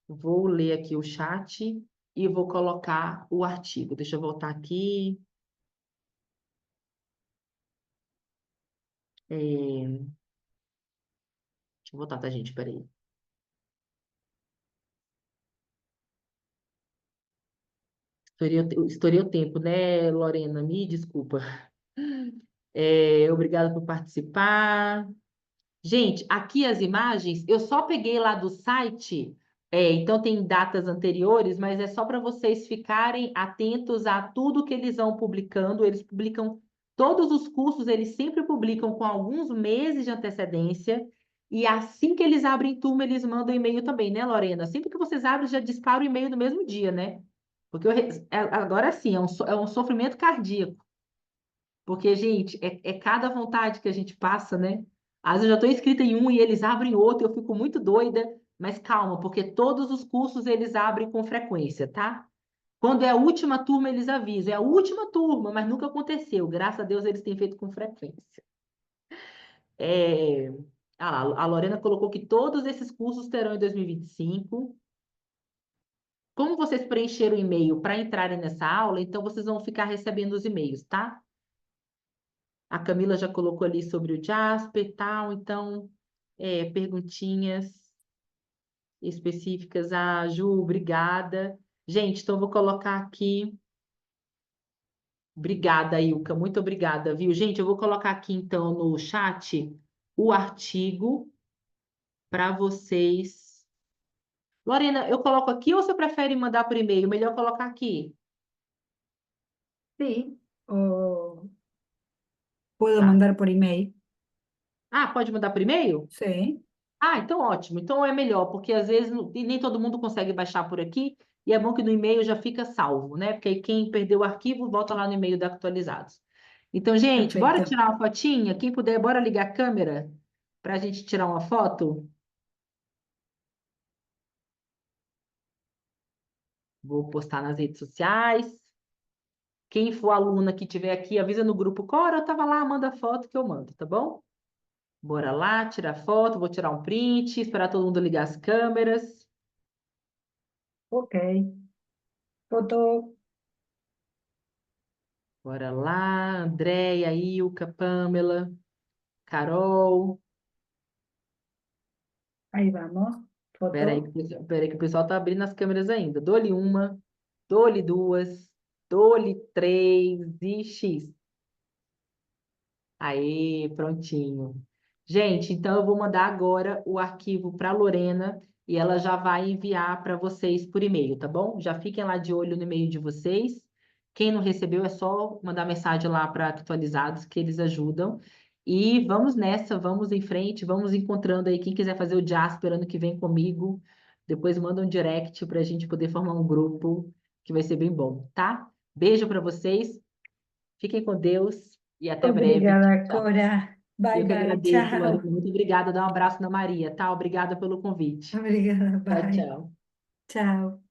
Vou ler aqui o chat e vou colocar o artigo. Deixa eu voltar aqui. Deixa eu voltar, tá, gente? Peraí. Estourei o tempo, né, Lorena? Me desculpa. Obrigada por participar. Gente, aqui as imagens, eu só peguei lá do site, então tem datas anteriores, mas é só para vocês ficarem atentos a tudo que eles vão publicando. Eles publicam todos os cursos, eles sempre publicam com alguns meses de antecedência. E assim que eles abrem turma, eles mandam e-mail também, né, Lorena? Sempre que vocês abrem, já dispara o e-mail no mesmo dia, né? Porque agora sim, é um sofrimento cardíaco. Porque, gente, é cada vontade que a gente passa, né? Às vezes eu já estou inscrita em um e eles abrem outro, eu fico muito doida, mas calma, porque todos os cursos eles abrem com frequência, tá? Quando é a última turma, eles avisam, é a última turma, mas nunca aconteceu. Graças a Deus eles têm feito com frequência. É, a Lorena colocou que todos esses cursos terão em 2025. Como vocês preencheram o e-mail para entrarem nessa aula, então vocês vão ficar recebendo os e-mails, tá? A Camila já colocou ali sobre o Jasper e tal, então, perguntinhas específicas. Ah, Ju, obrigada. Gente, então eu vou colocar aqui. Obrigada, Ilka, muito obrigada, viu? Gente, eu vou colocar aqui então no chat o artigo para vocês. Lorena, eu coloco aqui ou você prefere mandar por e-mail? Melhor colocar aqui. Sí, o puedo Tá. mandar por email. Ah, pode mandar por e-mail? Sí, Ah, então ótimo. Então é melhor, porque às vezes e nem todo mundo consegue baixar por aqui, e é bom que no e-mail já fica salvo, né? Porque aí quem perdeu o arquivo, volta lá no e-mail da Atualizados. Então, gente, bora perfecto. tirar uma fotinha? Quem puder, bora ligar a câmera para a gente tirar uma foto? Vou postar nas redes sociais. Quem for aluna que tiver aqui, avisa no grupo, Cora, eu tava lá, manda foto que eu mando, tá bom? Bora lá, tirar foto, vou tirar um print, esperar todo mundo ligar as câmeras. Ok. Foto, Bora lá, Andréia, Ilka, Pamela, Carol. ahí vamos. Foto. Pera aí que o pessoal tá abrindo as câmeras ainda. Dou-lhe uma, dou-lhe duas, dou-lhe três e X. Aí, prontinho. Gente, então eu vou mandar agora o arquivo para a Lorena e ela já vai enviar para vocês por e-mail, tá bom? Já fiquem lá de olho no e-mail de vocês. Quem não recebeu é só mandar mensagem lá para Atualizados que eles ajudam. E vamos nessa, vamos em frente, vamos encontrando aí quem quiser fazer o Jasper ano que vem comigo. Depois manda um direct para a gente poder formar um grupo que vai ser bem bom, tá? Beijo para vocês, fiquem com Deus e até breve. Obrigada, Tchau. Cora. Bye, Eu que bye. agradeço, Lorena. Chao. Muito obrigada. Dá um abraço na Maria, tá? Obrigada pelo convite. Obrigada, Tchau, bye. tchau. Chao.